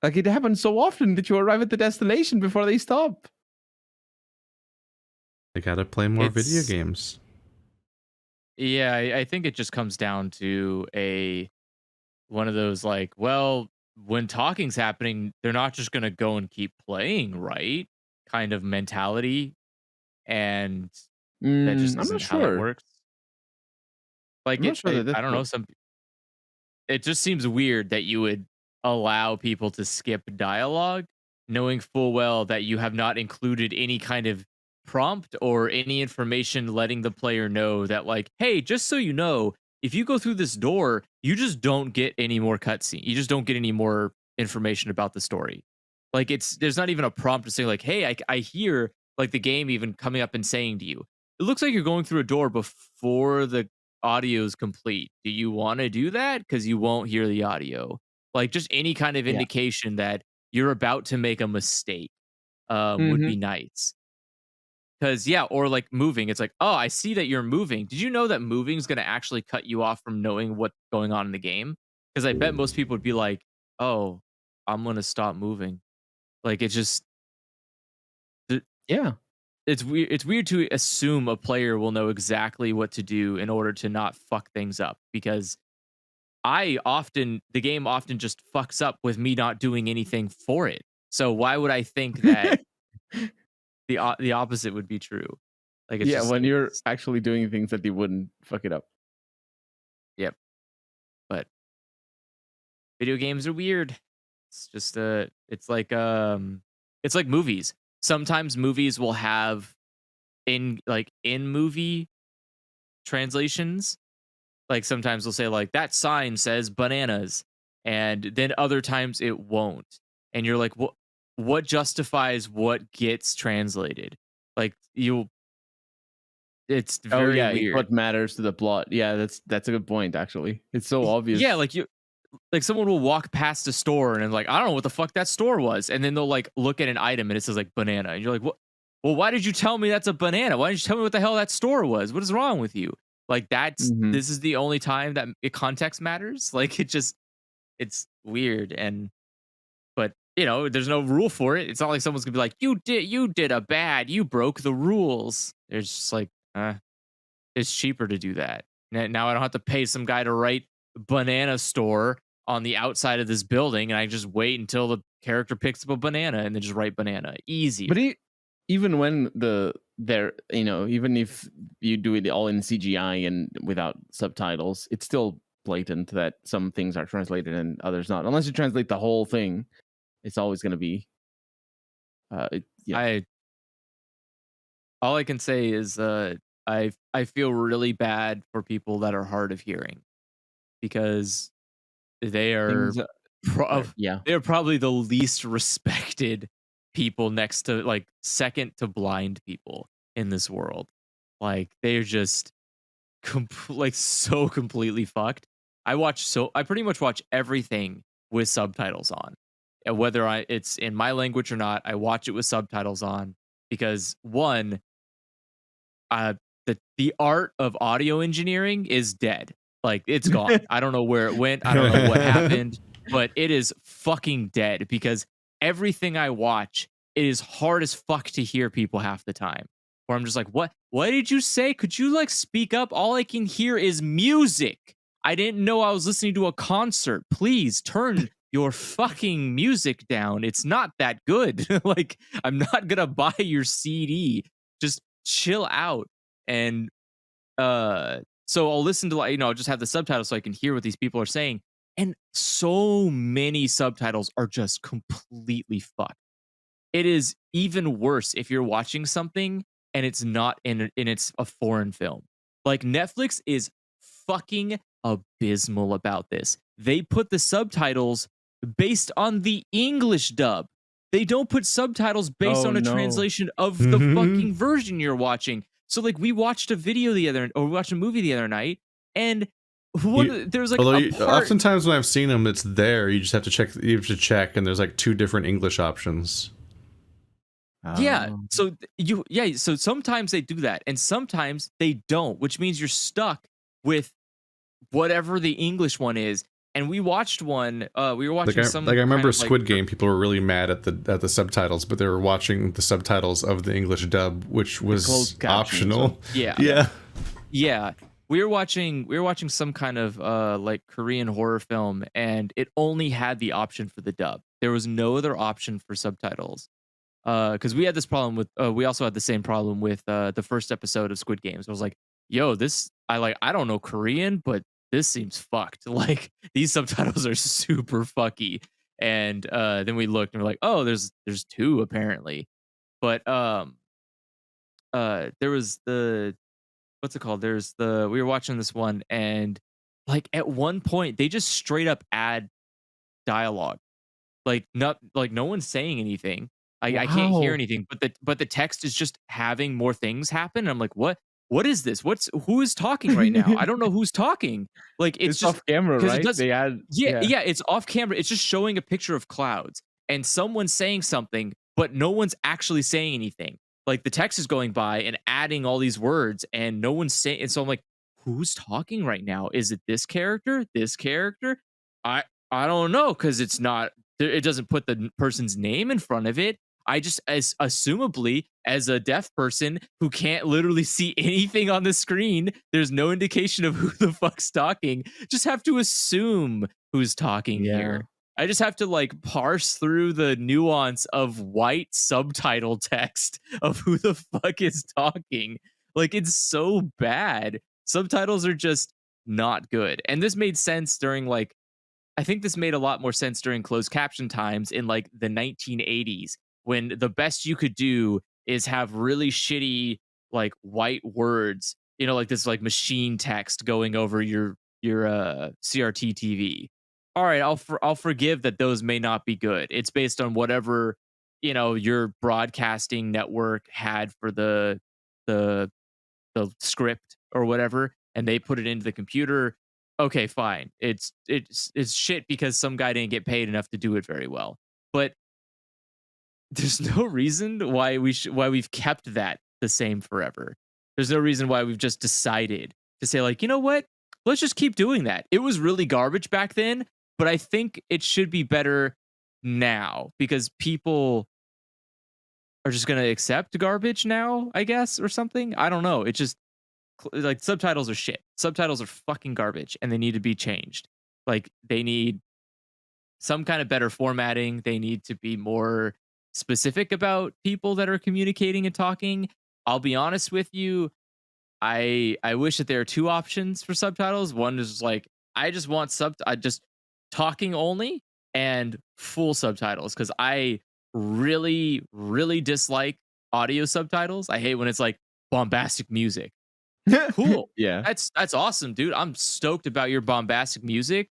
Like, it happens so often that you arrive at the destination before they stop. They gotta play more video It's games. Yeah, I think it just comes down to one of those like, well, when talking's happening, they're not just gonna go and keep playing, right? Kind of mentality, and that just I'm not isn't how that sure. works. Like I'm not sure that I that's don't what. know, it just seems weird that you would allow people to skip dialogue, knowing full well that you have not included any kind of prompt or any information letting the player know that, like, hey, just so you know, if you go through this door, you just don't get any more cutscene. You just don't get any more information about the story. Like, there's not even a prompt to say, like, hey, I hear like the game even coming up and saying to you, it looks like you're going through a door before the audio is complete. Do you want to do that? Because you won't hear the audio. Like, just any kind of Yeah. indication that you're about to make a mistake would Mm-hmm. be nice. Because, yeah, or like moving. It's like, oh, I see that you're moving. Did you know that moving is going to actually cut you off from knowing what's going on in the game? Because I bet most people would be like, oh, I'm going to stop moving. Like, it's just, Yeah. it's weird. It's weird to assume a player will know exactly what to do in order to not fuck things up, because the game often just fucks up with me not doing anything for it. So why would I think that the opposite would be true? Like, Yeah, when you're it's actually doing things that they wouldn't fuck it up. yep. But video games are weird. It's just it's like movies. Sometimes movies will have in movie translations. Like sometimes they'll say like that sign says bananas, and then other times it won't. And you're like, what justifies what gets translated? Like it's Oh very yeah, weird. what matters to the plot? Yeah, that's a good point. Actually, it's so obvious. Yeah, like someone will walk past a store and like, I don't know what the fuck that store was. And then they'll like look at an item and it says like banana. And you're like, what? Well, why did you tell me that's a banana? Why didn't you tell me what the hell that store was? What is wrong with you? Like Mhm. this is the only time that context matters. Like it's weird. And but there's no rule for it. It's not like someone's gonna be like, you did you broke the rules. It's just like, it's cheaper to do that. Now I don't have to pay some guy to write banana store on the outside of this building, and I just wait until the character picks up a banana and then just write banana. Easy. But even when even if you do it all in CGI and without subtitles, it's still blatant that some things are translated and others not. Unless you translate the whole thing, it's always going to be. Yeah. All I can say is I feel really bad for people that are hard of hearing because they are Things, yeah. they're probably the least respected people next to like second to blind people in this world. Like they're just like so completely fucked. I pretty much watch everything with subtitles on. And whether it's in my language or not, I watch it with subtitles on because one, the art of audio engineering is dead. Like it's gone. I don't know where it went. I don't know what happened, but it is fucking dead because everything I watch, it is hard as fuck to hear people half the time. Where I'm just like, what did you say? Could you like speak up? All I can hear is music. I didn't know I was listening to a concert. Please turn your fucking music down. It's not that good. Like, I'm not gonna buy your CD. Just chill out. And so I'll listen to I'll just have the subtitles so I can hear what these people are saying. And so many subtitles are just completely fucked. It is even worse if you're watching something and it's not it's a foreign film. Like Netflix is fucking abysmal about this. They put the subtitles based on the English dub. They don't put subtitles based on a translation of the fucking version you're watching. So like we watched a movie the other night, and there's like oftentimes when I've seen them, it's there. You just have to check. You have to check, and there's like two different English options. Yeah. So so sometimes they do that, and sometimes they don't, which means you're stuck with whatever the English one is. And we watched one. We were watching I remember Squid Game. People were really mad at the subtitles, but they were watching the subtitles of the English dub, which was optional. Yeah. We were watching some kind of like Korean horror film, and it only had the option for the dub. There was no other option for subtitles. Because we had this problem with. We also had the same problem with the first episode of Squid Games. I was like, "Yo, I don't know Korean, but this seems fucked. Like these subtitles are super fucky." And then we looked and we're like, "Oh, there's two apparently." But there was what's it called? We were watching this one, and like at one point they just straight up add dialogue. Like not like no one's saying anything. I can't hear anything, but the text is just having more things happen. And I'm like, what is this? Who is talking right now? I don't know who's talking. Like it's just off camera, right? They add it's off camera. It's just showing a picture of clouds and someone's saying something, but no one's actually saying anything. Like the text is going by and adding all these words, and no one's saying. And so I'm like, who's talking right now? Is it this character? This character? I don't know because it's not. It doesn't put the person's name in front of it. I just assumably as a deaf person who can't literally see anything on the screen, there's no indication of who the fuck's talking. Just have to assume who's talking here. I just have to like parse through the nuance of white subtitle text of who the fuck is talking. Like it's so bad. Subtitles are just not good. And this made sense during like I think this made a lot more sense during closed caption times in like the 1980s, when the best you could do is have really shitty like white words, like this like machine text going over your CRT TV. All right, I'll forgive that those may not be good. It's based on whatever, your broadcasting network had for the the script or whatever, and they put it into the computer. Okay, fine. It's shit because some guy didn't get paid enough to do it very well. But there's no reason why we've kept that the same forever. There's no reason why we've just decided to say like, you know what? Let's just keep doing that. It was really garbage back then, but I think it should be better now because people are just going to accept garbage now, I guess, or something. I don't know. It just like subtitles are shit. Subtitles are fucking garbage and they need to be changed. Like they need some kind of better formatting. They need to be more specific about people that are communicating and talking. I'll be honest with you. I wish that there are two options for subtitles. One is like I just want just talking only and full subtitles because I really really dislike audio subtitles. I hate when it's like bombastic music. Cool. Yeah. That's awesome, dude. I'm stoked about your bombastic music,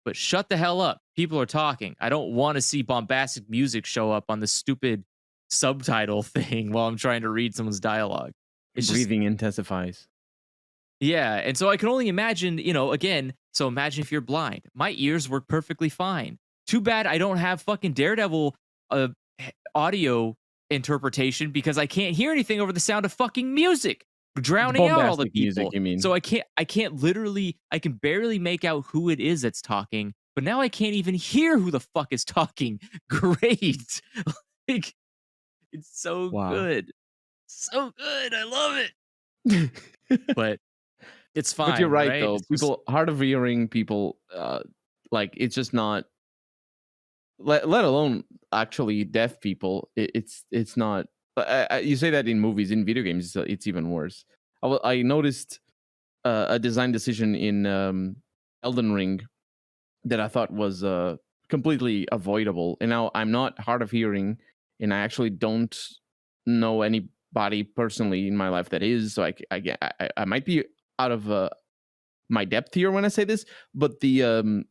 but shut the hell up. People are talking. I don't want to see bombastic music show up on the stupid subtitle thing while I'm trying to read someone's dialogue. It's just, Breathing intensifies. yeah. And so I can only imagine, again, so imagine if you're blind. My ears work perfectly fine. Too bad I don't have fucking Daredevil audio interpretation because I can't hear anything over the sound of fucking music drowning out all the Bombastic people. music, you mean? So I can barely make out who it is that's talking, but now I can't even hear who the fuck is talking. Great. Like, it's so Wow. good. So good. I love it. But it's fine. But you're right, right? though. It's just- People hard of hearing people, like it's just not. Let alone actually deaf people. It's not. You say that in movies, in video games, it's even worse. I noticed a design decision in Elden Ring that I thought was completely avoidable. And now I'm not hard of hearing, and I actually don't know anybody personally in my life that is. So I might be out of my depth here when I say this, but the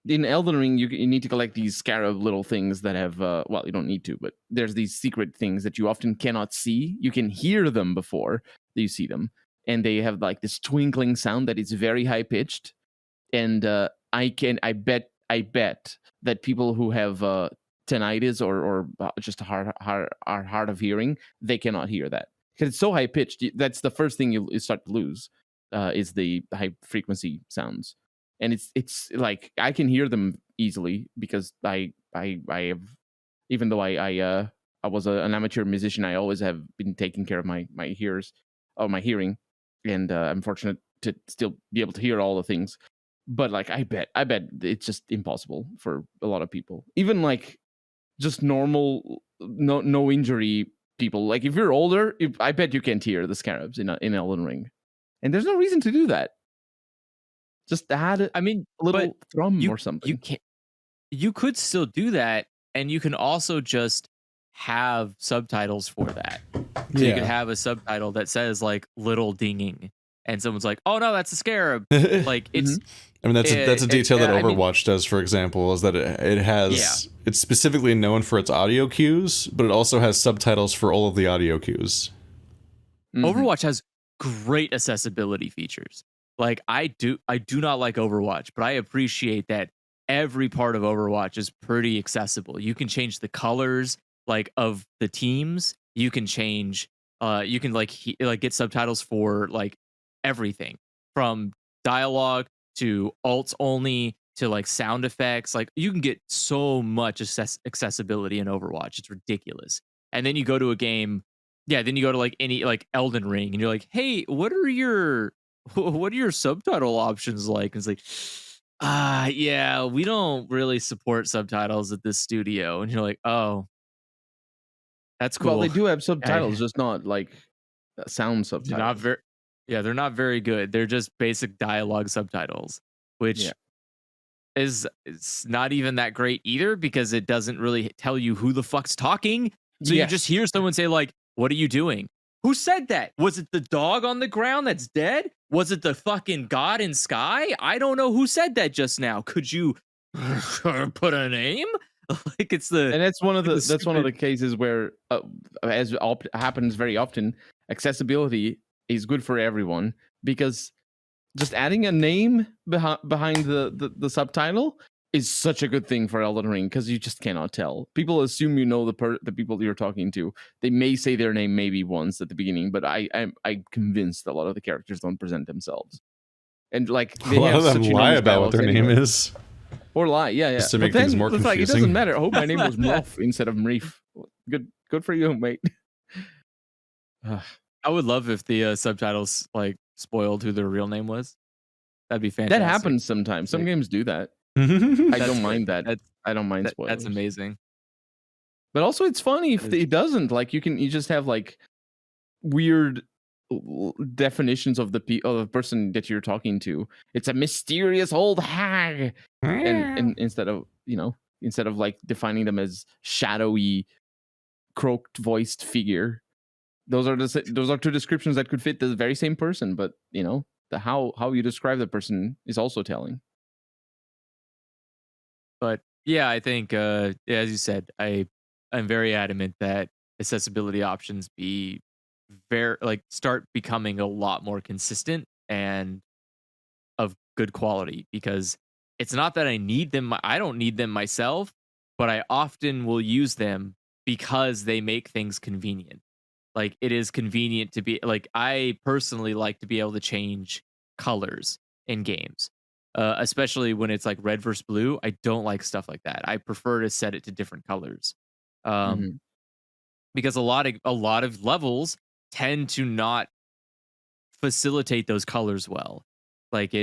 in Elden Ring, you need to collect these scarab little things that have, well, you don't need to, but there's these secret things that you often cannot see. You can hear them before you see them, and they have like this twinkling sound that is very high pitched. And I bet that people who have tinnitus or just are hard of hearing, they cannot hear that because it's so high pitched. That's the first thing you start to lose is the high frequency sounds. And it's like I can hear them easily because I have, even though I was an amateur musician, I always have been taking care of my ears or my hearing, and I'm fortunate to still be able to hear all the things. But like I bet it's just impossible for a lot of people, even like just normal no injury people. Like if you're older, I bet you can't hear the scarabs in Elden Ring, and there's no reason to do that. Just add I mean, a little but thrum you or something. you could still do that, and you can also just have subtitles for that. So you could have a subtitle that says like "little dinging," and someone's like, "Oh no, that's a scarab." Like it's. I mean, that's a detail that I mean- Overwatch does, for example, is that it has it's specifically known for its audio cues, but it also has subtitles for all of the audio cues. Overwatch has great accessibility features. Like I do not like Overwatch, but I appreciate that every part of Overwatch is pretty accessible. You can change the colors like of the teams. You can change you can like get subtitles for like everything from dialogue to alts only to like sound effects. Like you can get so much accessibility in Overwatch. It's ridiculous. And then you go to a game, then you go to like any like Elden Ring and you're like, "Hey, what are your subtitle options like?" And it's like, yeah, we don't really support subtitles at this studio. And you're like, "Oh, that's cool." Well, they do have subtitles, just not like sound subtitles. They're not very, they're not very good. They're just basic dialogue subtitles, which is not even that great either because it doesn't really tell you who the fuck's talking. So you just Yes. hear someone say like, "What are you doing?" Who said that? Was it the dog on the ground that's dead? Was it the fucking god in sky? I don't know who said that just now. Could you put a name? Like it's the And that's one of like the that's one of the stupid. cases where, as happens very often, accessibility is good for everyone because just adding a name behind the subtitle is such a good thing for Elden Ring because you just cannot tell. People assume you know the people you're talking to. They may say their name maybe once at the beginning, but I'm convinced a lot of the characters don't present themselves. And like A they lot have of them such lie enormous about what dialogues their name anyway. is. Or lie, yeah. Just to But make things then more it's like it confusing. doesn't matter. I hope my name was Mrof instead of Mreef. Good for you, mate. Ugh. I would love if the subtitles like spoiled who their real name was. That'd be That fantastic. happens sometimes. Some Like, games do that. I that's don't great. mind that. I don't mind That's spoilers. amazing. But also, it's funny if That is- it doesn't. Like you just have like weird definitions of the person that you're talking to. It's a mysterious old hag, and instead of like defining them as shadowy, croaked voiced figure. Those are two descriptions that could fit the very same person, but the how you describe the person is also telling. But yeah, I think yeah, as you said, I'm very adamant that accessibility options be very like start becoming a lot more consistent and of good quality because it's not that I need them. I don't need them myself, but I often will use them because they make things convenient. Like it is convenient to be like I personally like to be able to change colors in games. Especially when it's like red versus blue. I don't like stuff like that. I prefer to set it to different colors. Um, Mhm. because a lot of levels tend to not facilitate those colors well. Like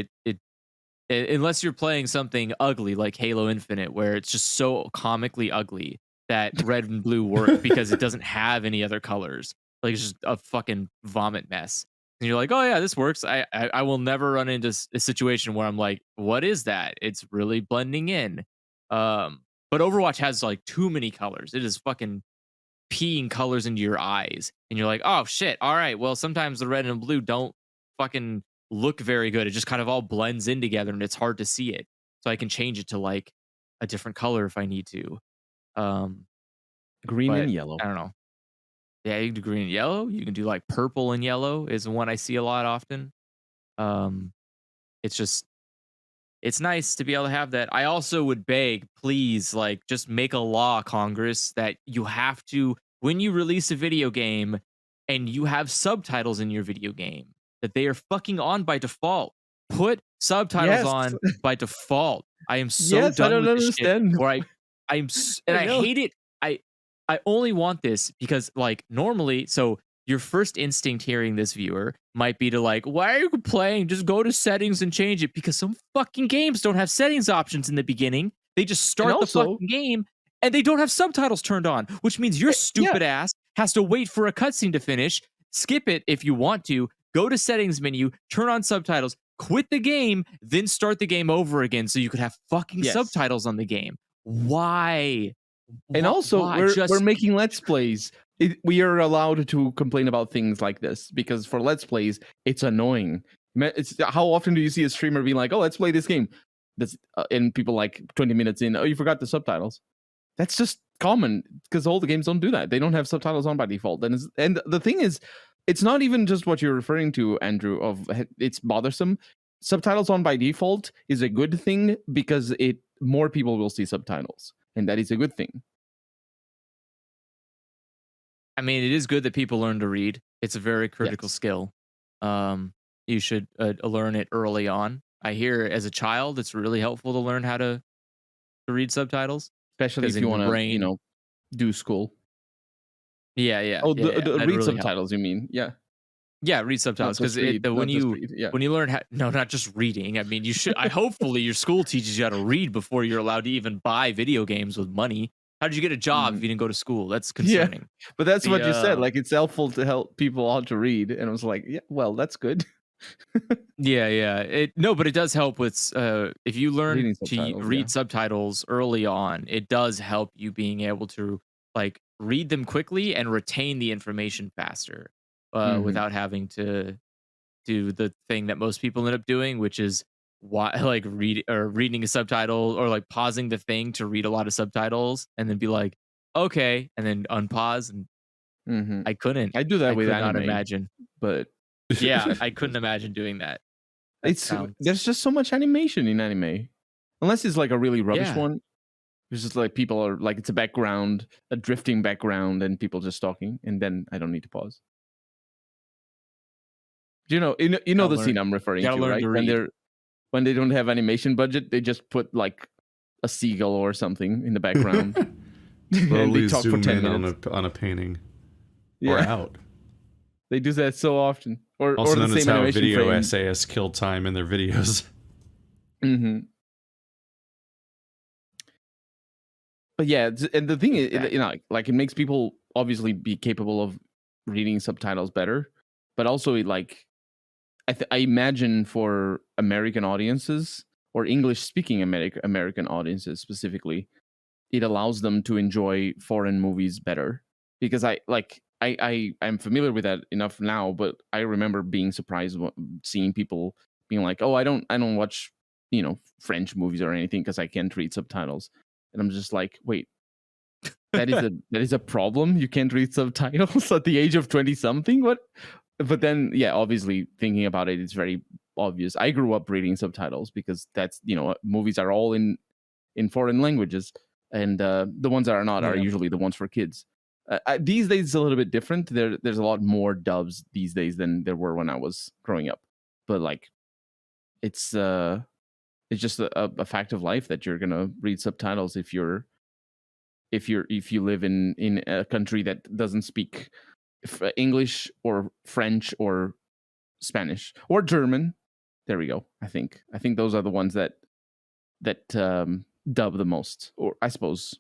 unless you're playing something ugly like Halo Infinite, where it's just so comically ugly that red and blue work because it doesn't have any other colors. Like it's just a fucking vomit mess. And you're like, oh yeah, this works. I will never run into a situation where I'm like, what is that? It's really blending in. But Overwatch has like too many colors. It is fucking peeing colors into your eyes, and you're like, oh shit. All right, well sometimes the red and blue don't fucking look very good. It just kind of all blends in together, and it's hard to see it. So I can change it to like a different color if I need to. Um, Green but and yellow. I don't know. Yeah, you can do green and yellow. You can do like purple and yellow is one I see a lot often. Um, it's just it's nice to be able to have that. I also would beg, please, like, just make a law, Congress, that you have to, when you release a video game and you have subtitles in your video game, that they are fucking on by default. Put subtitles Yes. on by default. I am so Yes, I done don't with this shit. understand. Where and I I know. hate it. I I only want this because, like, normally, so your first instinct hearing this viewer might be to like, why are you playing? Just go to settings and change it because some fucking games don't have settings options in the beginning. They just And start the also, fucking game and they don't have subtitles turned on, which means your yeah, stupid ass has to wait for a cutscene to finish, skip it if you want to, go to settings menu, turn on subtitles, quit the game, then start the game over again so you could have fucking yes. subtitles on the game. Why? And also, Why? we're Just making let's plays. We are allowed to complain about things like this because for let's plays, it's annoying. It's how often do you see a streamer being like, "Oh, let's play this game," and people like 20 minutes in, "Oh, you forgot the subtitles." That's just common because all the games don't do that. They don't have subtitles on by default. And the thing is, it's not even just what you're referring to, Andrew. It's bothersome. Subtitles on by default is a good thing because more people will see subtitles, and that is a good thing. I mean, it is good that people learn to read. It's a very critical Yes. skill. You should learn it early on. I hear as a child, it's really helpful to learn how to read subtitles Especially because if you in your want to, brain, do school. yeah, Oh, yeah, the that read really helps. subtitles, you mean? Yeah, Yeah, read subtitles because not just read. Yeah, when you learn how, no, not just reading. I mean, you should. I hopefully your school teaches you how to read before you're allowed to even buy video games with money. How did you get a job if Mhm. you didn't go to school? That's yeah. concerning. But that's The what you said. Like it's helpful to help people how to read, and I was like, yeah, well, that's good. Yeah. But it does help with if you learn Reading to subtitles, yeah. read subtitles early on, it does help you being able to like read them quickly and retain the information faster, Mhm. without having to do the thing that most people end up doing, which is why like reading a subtitle or like pausing the thing to read a lot of subtitles and then be like, okay, and then unpause. And Mhm. I couldn't. I do that I with could not anime, imagine. but Yeah, I couldn't imagine doing that. That it's sounds there's just so much animation in anime. Unless it's like a really rubbish yeah. one. It's just like people are like it's a background, a drifting background, and people just talking, and then I don't need to pause. Do you know Gotta the learn scene I'm referring gotta to, learn right? to When read. they don't have animation budget, they just put like a seagull or something in the background, and they Slowly talk for zoom 10 in on minutes. a painting or Yeah, out. they do that so often, or Also the known as same how animation video frame. essayists kill time in their videos. Hmm. But yeah, and the thing is, Exactly. like it makes people obviously be capable of reading subtitles better, but also it like I imagine for American audiences or English speaking American audiences specifically, it allows them to enjoy foreign movies better because I'm familiar with that enough now, but I remember being surprised seeing people being like, "Oh, I don't watch French movies or anything because I can't read subtitles," and I'm just like, "Wait, that is a problem. You can't read subtitles at the age of 20 something. What?" But then, yeah, obviously thinking about it, it's very obvious. I grew up reading subtitles because that's movies are all in foreign languages, and the ones that are not are Yeah. usually the ones for kids. These days, it's a little bit different. There's a lot more dubs these days than there were when I was growing up. But like, it's it's just a fact of life that you're gonna read subtitles if you live in a country that doesn't speak English or French or Spanish or German. There we go. I think those are the ones that dub the most, or I suppose.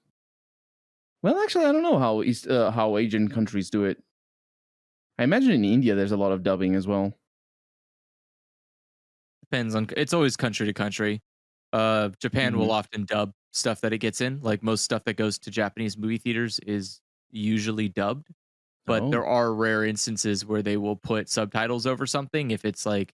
Well, actually, I don't know how Asian countries do it. I imagine in India there's a lot of dubbing as well. Depends on it's always country to country. Japan will Hmm. often dub stuff that it gets in. Like most stuff that goes to Japanese movie theaters is usually dubbed, but Oh. there are rare instances where they will put subtitles over something if it's like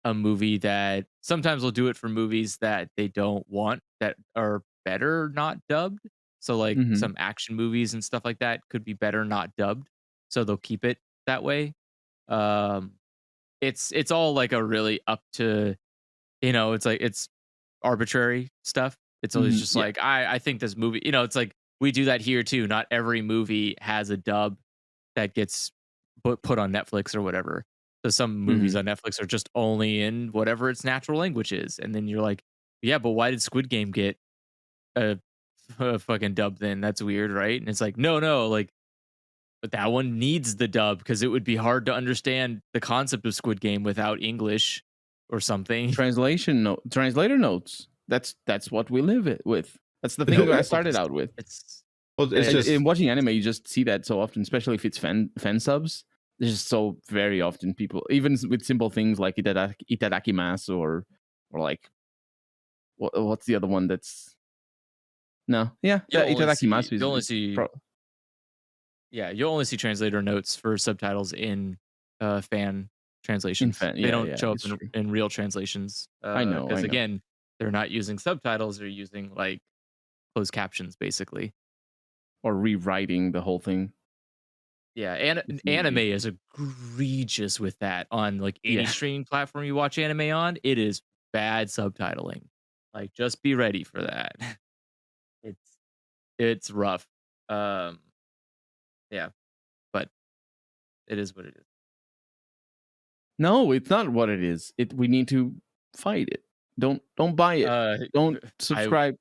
a movie that sometimes they'll do it for movies that they don't want that are better not dubbed. So like Hmm. some action movies and stuff like that could be better not dubbed. So they'll keep it that way. Um it's all like a really up to it's like it's arbitrary stuff. It's always Hmm. just Yeah. like I think this movie, it's like we do that here too. Not every movie has a dub that gets put on Netflix or whatever. So some movies Hmm. on Netflix are just only in whatever its natural language is, and then you're like, yeah, but why did Squid Game get a, a fucking dub? Then that's weird, right? And it's like, no, like, but that one needs the dub because it would be hard to understand the concept of Squid Game without English or something. Translator notes. That's what we live it with. That's the thing that I started out with. It's Well, it's And just in watching anime, you just see that so often, especially if it's fan subs. There's just so very often people, even with simple things like itadakimasu or like what's the other one that's no, yeah, you'll that only see itadakimasu you'll only is see pro. yeah, you'll only see translator notes for subtitles in fan In translations. fan. They Yeah, don't yeah, show up it's true. in real translations I because know. again, they're not using subtitles; they're using like closed captions, basically. Or rewriting the whole thing Yeah, if and need anime be. is egregious with that on like any Yeah. streaming platform you watch anime on. It is bad subtitling. Like, just be ready for that. It's it's rough. Um, yeah, but it is what it is. No, it's not what it is. We need to fight it. Don't buy it. Uh, Don't I subscribe.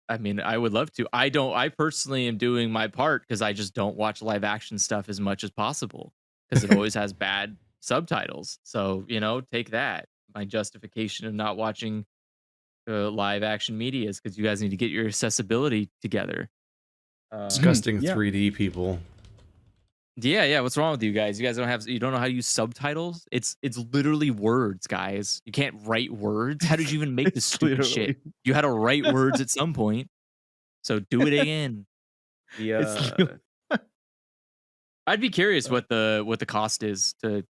I mean, I would love to. I personally am doing my part because I just don't watch live action stuff as much as possible because it always has bad subtitles. So, take that. My justification of not watching live action media is because you guys need to get your accessibility together. Um, disgusting Yeah. 3D people. Yeah. What's wrong with you guys? You guys don't know how to use subtitles? It's literally words, guys. You can't write words. How did you even make this It's stupid shit? literally You had to write words at some point. So do it again. it's Yeah. li- I'd be curious what the cost is to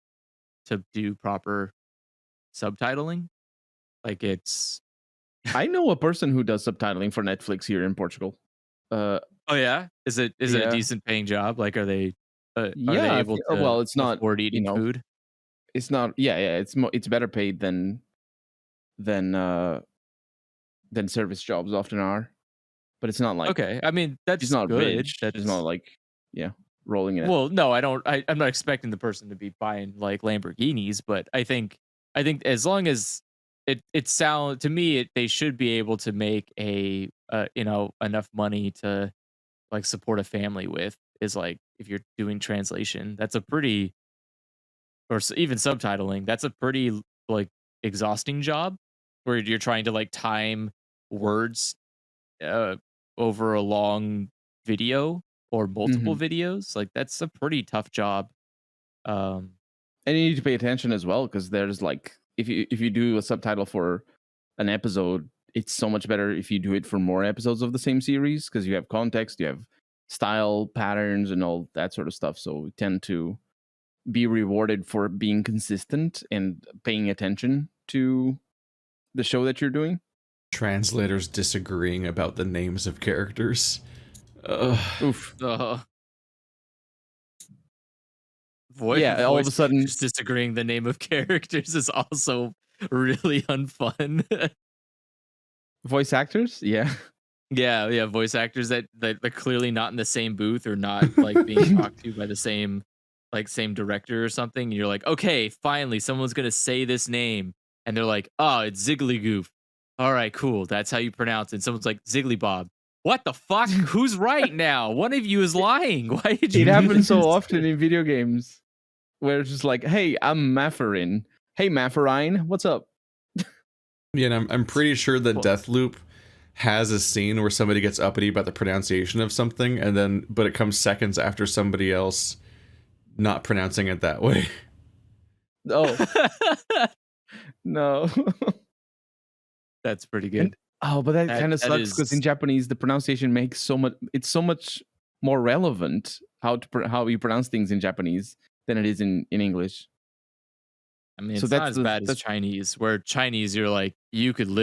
do proper subtitling. Like it's I know a person who does subtitling for Netflix here in Portugal. Uh oh yeah? Is it a yeah. decent paying job? Like are they Yeah, able well, to it's not, afford you eating know, food? it's not, yeah, it's better paid than uh than service jobs often are. But it's not like Okay. I mean, she's that's not good. rich. She's not That's like, yeah, rolling in it. well, no, I don't I'm not expecting the person to be buying like Lamborghinis, but I think as long as it sound to me they should be able to make enough money to like support a family with is like if you're doing translation, that's a pretty even subtitling, that's a pretty like exhausting job where you're trying to like time words uh, over a long video or multiple Mhm. videos. Like that's a pretty tough job. Um, And you need to pay attention as well because there's like if you do a subtitle for an episode, it's so much better if you do it for more episodes of the same series because you have context, you have style patterns and all that sort of stuff. So we tend to be rewarded for being consistent and paying attention to the show that you're doing. Translators disagreeing about the names of characters. Ugh. Oof. uh, Yeah, all of voice a sudden, actors disagreeing the name of characters is also really unfun. voice actors, yeah. Yeah, voice actors that they're clearly not in the same booth or not like being talked to by the same director or something. And you're like, okay, finally, someone's gonna say this name, and they're like, oh, it's Ziggly All right, cool. That's how you pronounce it. And someone's like Ziggly Bob. What the fuck? Who's right now? One of you is lying. Why did you It do happens so this? often in video games where it's just like, hey, I'm Mafferin. Hey, Mafferine, what's up? Yeah, and I'm pretty sure that Well, Deathloop has a scene where somebody gets uppity about the pronunciation of something, and then but it comes seconds after somebody else not pronouncing it that way. Oh, no. that's pretty good. And but that That kind of that sucks because in is. Japanese the pronunciation makes so much. It's so much more relevant how you pronounce things in Japanese than it is in English. I mean, So it's not that's as bad as that's Chinese, where Chinese you're like you could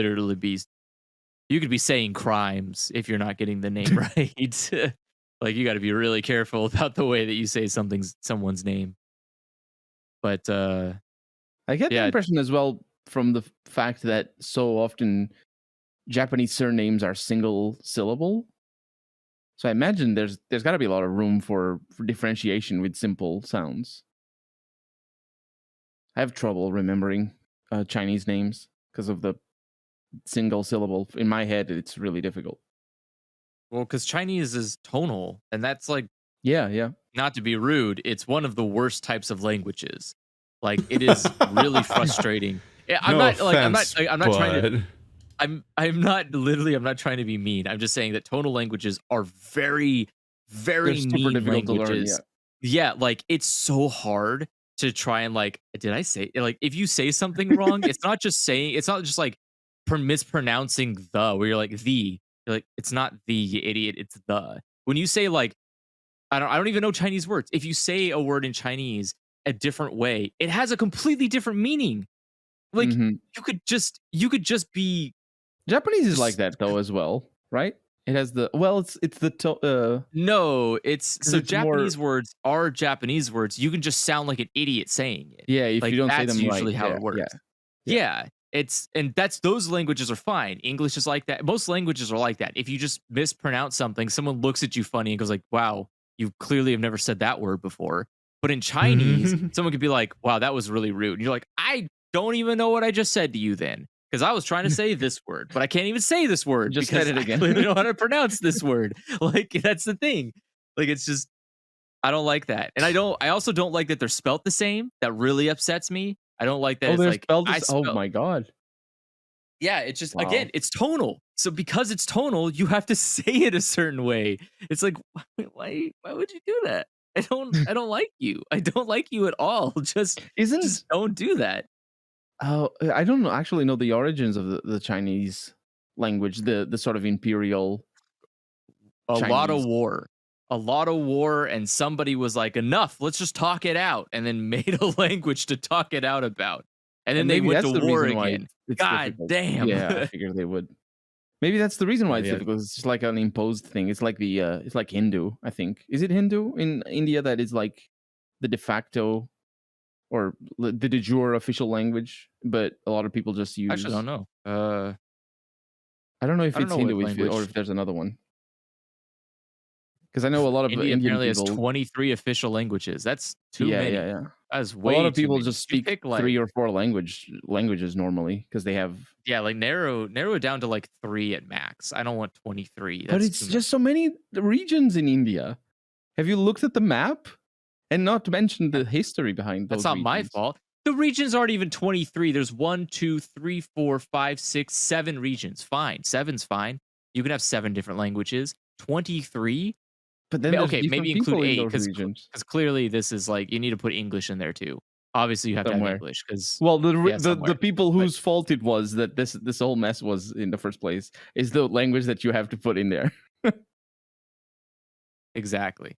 be saying crimes if you're not getting the name right. Like you got to be really careful about the way that you say someone's name. But I get the yeah, impression as well from the fact that so often Japanese surnames are single syllable. So I imagine there's got to be a lot of room for differentiation with simple sounds. I have trouble remembering Chinese names because of the single syllable. In my head, it's really difficult. well, because Chinese is tonal, and that's like Yeah, yeah. not to be rude, it's one of the worst types of languages. Like it is really frustrating. I'm No not like I'm not offense, like, I'm not trying to but I'm not trying to be mean. I'm just saying that tonal languages are very, They're very super mean difficult to learn. Yeah. languages. Yeah, like it's so hard to try and like, did I say like if you say something wrong, it's not just like mispronouncing the where you're like you're like, it's not the you idiot, it's the. When you say like, I don't even know Chinese words. If you say a word in Chinese a different way, it has a completely different meaning. Like Hmm. you could just be Japanese is like just that though as well, right? It has the it's the no, it's because so it's more Japanese words are Japanese words. You can just sound like an idiot saying it. yeah. If you Like don't say that's them right, usually how yeah, it yeah, works. yeah. Yeah, it's and that's those languages are fine. English is like that. Most languages are like that. If you just mispronounce something, someone looks at you funny and goes like, "Wow, you clearly have never said that word before." But in Chinese, someone could be like, "Wow, that was really rude." And you're like, "I don't even know what I just said to you then." Because I was trying to say this word, but I can't even say this word Just said because it I again. clearly know how to pronounce this word. Like that's the thing. Like it's just I don't like that. And I also don't like that they're spelt the same. That really upsets me. I don't like that Oh, it's there's like spelled I this. Oh spell my god! yeah, it's just Wow. again, it's tonal. So because it's tonal, you have to say it a certain way. It's like why would you do that? I don't like you. I don't like you at all. Isn't Just don't do that. Oh, I don't know actually know the origins of the Chinese language, the sort of imperial A lot of Chinese. war. A lot of war, and somebody was like, enough, let's just talk it out, and then made a language to talk it out about. And then And they maybe went to that's the war reason why again. it's God difficult. damn. Yeah, I figured they would. Maybe that's the reason why it's Yeah. difficult. It's just like an imposed thing. It's like it's like Hindu, I think. Is it Hindu in India that is like the de facto or the de jure official language, but a lot of people just I actually don't use. know. I don't know if I don't it's know what Hindu or language. if there's another one. Because I know a lot of India Indian apparently has people. 23 official languages. That's too Yeah, many. yeah, yeah. That is A lot way of too people many. just You speak pick 3 like or 4 languages normally because they have. yeah, like narrow it down to like 3 at max. I don't want 23. But That's it's too just many. so many regions in India. Have you looked at the map? And not to mention the history behind That's those not my regions. fault. The regions aren't even 23. There's 1, 2, 3, 4, 5, 6, 7 regions. Fine. Seven's fine. You can have 7 different languages. 23? But then there's Okay, maybe different include people in 8 those regions because clearly this is like you need to put English in there too. Obviously, you have to have somewhere. English because Well, yeah, the somewhere. people But whose fault it was that this whole mess was in the first place is the language that you have to put in there. exactly.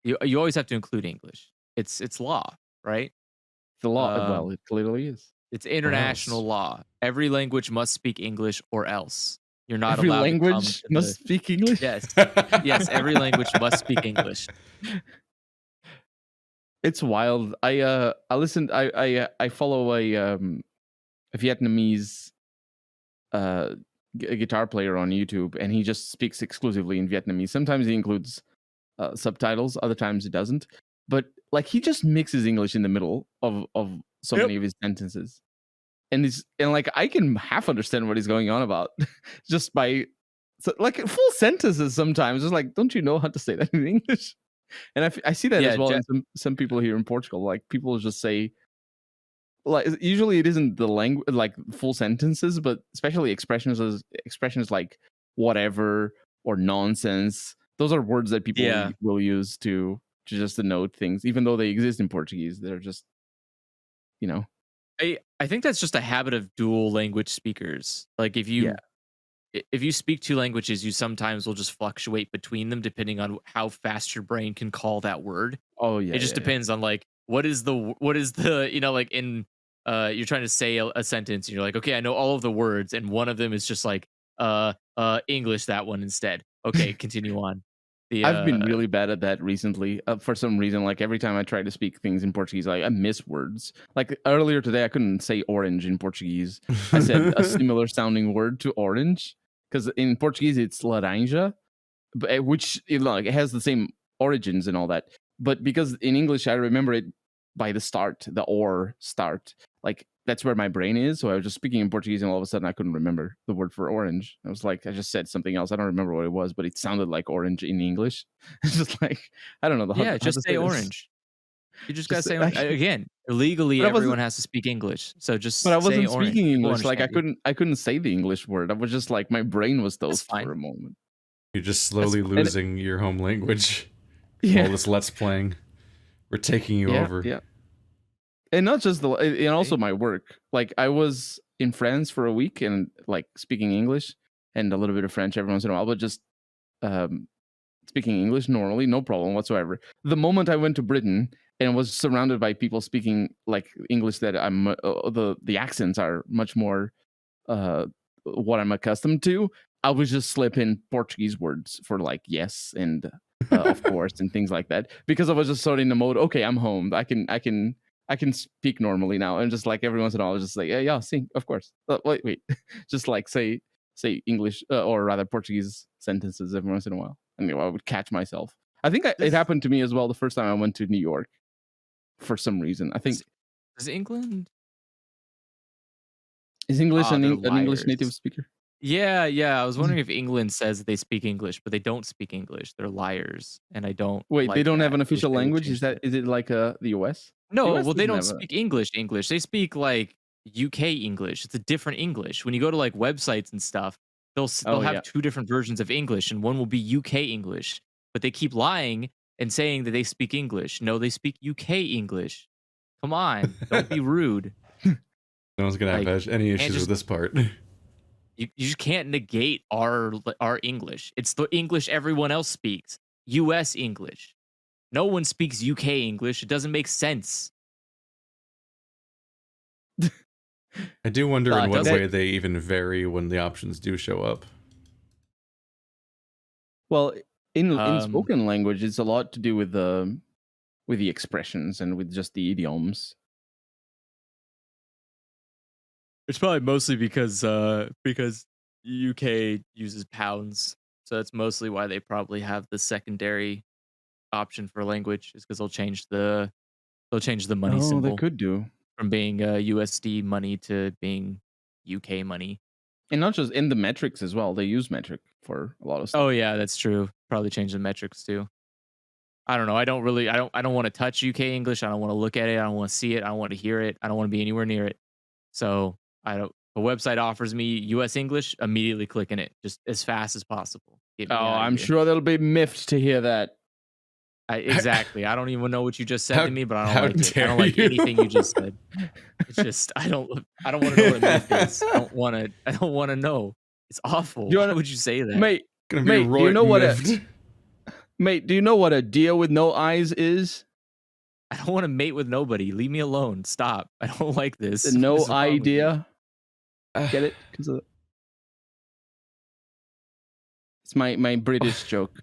You always have to include English. It's law, right? The law, Um, well, it clearly is. it's Or international else. law. Every language must speak English or else. You're not Every allowed to come language to must the speak English. yes. Yes, every language must speak English. It's wild. I listened. I follow a Vietnamese guitar player on YouTube, and he just speaks exclusively in Vietnamese. Sometimes he includes subtitles, other times he doesn't. But like he just mixes English in the middle of so Yep. many of his sentences, and like I can half understand what he's going on about just by like full sentences sometimes. It's like, don't you know how to say that in English? And I see that as Yeah, well in some people here in Portugal. Like people just say, like usually it isn't the language like full sentences, but especially expressions like whatever or nonsense. Those are words that people yeah. will use to just denote things, even though they exist in Portuguese. They're just, you know, I think that's just a habit of dual language speakers. Like yeah. if you speak 2 languages, you sometimes will just fluctuate between them depending on how fast your brain can call that word. Oh yeah, It just yeah, yeah. depends on like what is the you know like in you're trying to say a sentence and you're like, okay, I know all of the words, and one of them is just like English that one instead. Okay, continue on. The I've been really bad at that recently. For some reason, like every time I try to speak things in Portuguese, I miss words. Like earlier today, I couldn't say orange in Portuguese. I said a similar sounding word to orange because in Portuguese it's laranja, but which like it has the same origins and all that. But because in English I remember it by the start, the or start. Like that's where my brain is. So I was just speaking in Portuguese, and all of a sudden I couldn't remember the word for orange. I was like, I just said something else. I don't remember what it was, but it sounded like orange in English. It's just like I don't know yeah, how just to say say this. orange. You just gotta Just say like, again. Legally, but I wasn't. everyone has to speak English, so But I just say wasn't orange. speaking People English. Like understand you. I couldn't say the English word. I was just like my brain was That's toast fine. for a moment. You're just That's slowly fine. losing your home language. Yeah. All this Let's Playing. We're taking you Yeah, over. yeah. And not just and also my work. Like I was in France for a week and like speaking English and a little bit of French every once in a while, but just um, speaking English normally, no problem whatsoever. The moment I went to Britain and was surrounded by people speaking like English that I'm the accents are much more uh, what I'm accustomed to, I was just slipping Portuguese words for like yes and of course and things like that because I was just sort of in the mode. Okay, I'm home. I can speak normally now. And just like every once in a while, I was just like, yeah, see, of course. Wait, just like say English or rather Portuguese sentences every once in a while. And I would catch myself. I think it happened to me as well the first time I went to New York for some reason. I think Does England? is English They're an English native liars. speaker? Yeah, yeah. I was wondering if England says that they speak English, but they don't speak English. They're liars, and I don't Wait, they like don't have that. an I wish official they would language? change that. Is it like the US? The No, US well, they doesn't don't have a. speak English. English. They speak like UK English. It's a different English. When you go to like websites and stuff, they'll Oh have yeah. 2 different versions of English, and one will be UK English. But they keep lying and saying that they speak English. No, they speak UK English. Come on, don't be rude. No one's gonna Like, have any can't issues with just this part. you just can't negate our English. It's the English everyone else speaks. US English. No one speaks UK English. It doesn't make sense. I do wonder in what doesn't- way they even vary when the options do show up. Well, in Um, spoken language, it's a lot to do with the expressions and with just the idioms. It's probably mostly because UK uses pounds, so that's mostly why they probably have the secondary option for language, is because they'll change the money Oh, symbol they could do. from being USD money to being UK money. And not just in the metrics as well. They use metric for a lot of stuff. Oh yeah, that's true. Probably change the metrics too. I don't know. I don't want to touch UK English. I don't want to look at it. I don't want to see it. I don't want to hear it. I don't want to be anywhere near it. So a website offers me US English, immediately clicking it just as fast as possible. Get me outta I'm here. sure they'll be miffed to hear that. Exactly. I don't even know what you just said How- to me, but I how don't like it. I dare don't like you. anything you just said. It's just I don't want to know what a myth is. I don't want to know. It's awful. Do you Why wanna- would you say that? Mate, Gonna be Mate, do you right know what miffed. mate, do you know what a deer with no eyes is? I don't want to mate with nobody. Leave me alone. Stop. I don't like this. The no What is wrong with you? idea. Get it? Because it's my British joke.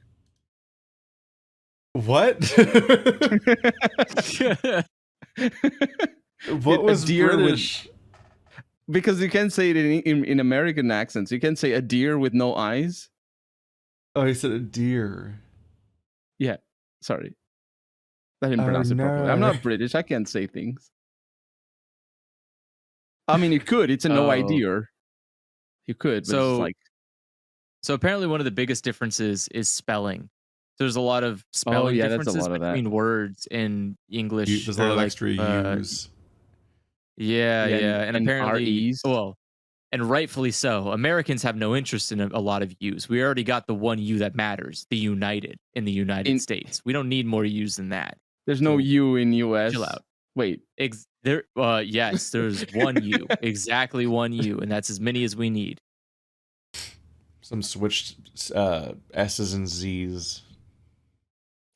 What? What A was deer with- British? Because you can say it in American accents. You can say a deer with no eyes. Oh, he said a deer. Sorry. I didn't Oh, pronounce it properly. I'm no. not British. I can't say things. I mean, you could. It's a no Oh. idea. You could, but So- it's like, So apparently one of the biggest differences is spelling. There's a lot of spelling yeah, that's a differences lot of that. between words in English. There's a lot or of like, extra U's. Yeah, Yeah, yeah. And and apparently, REs. well, and rightfully so. Americans have no interest in a lot of U's. We already got the one U that matters, the United in the United States. We don't need more U's than that. there's no So, U in US. Chill out. Wait, Yes, there's one U, exactly one U, and that's as many as we need. Some switched S's and Z's.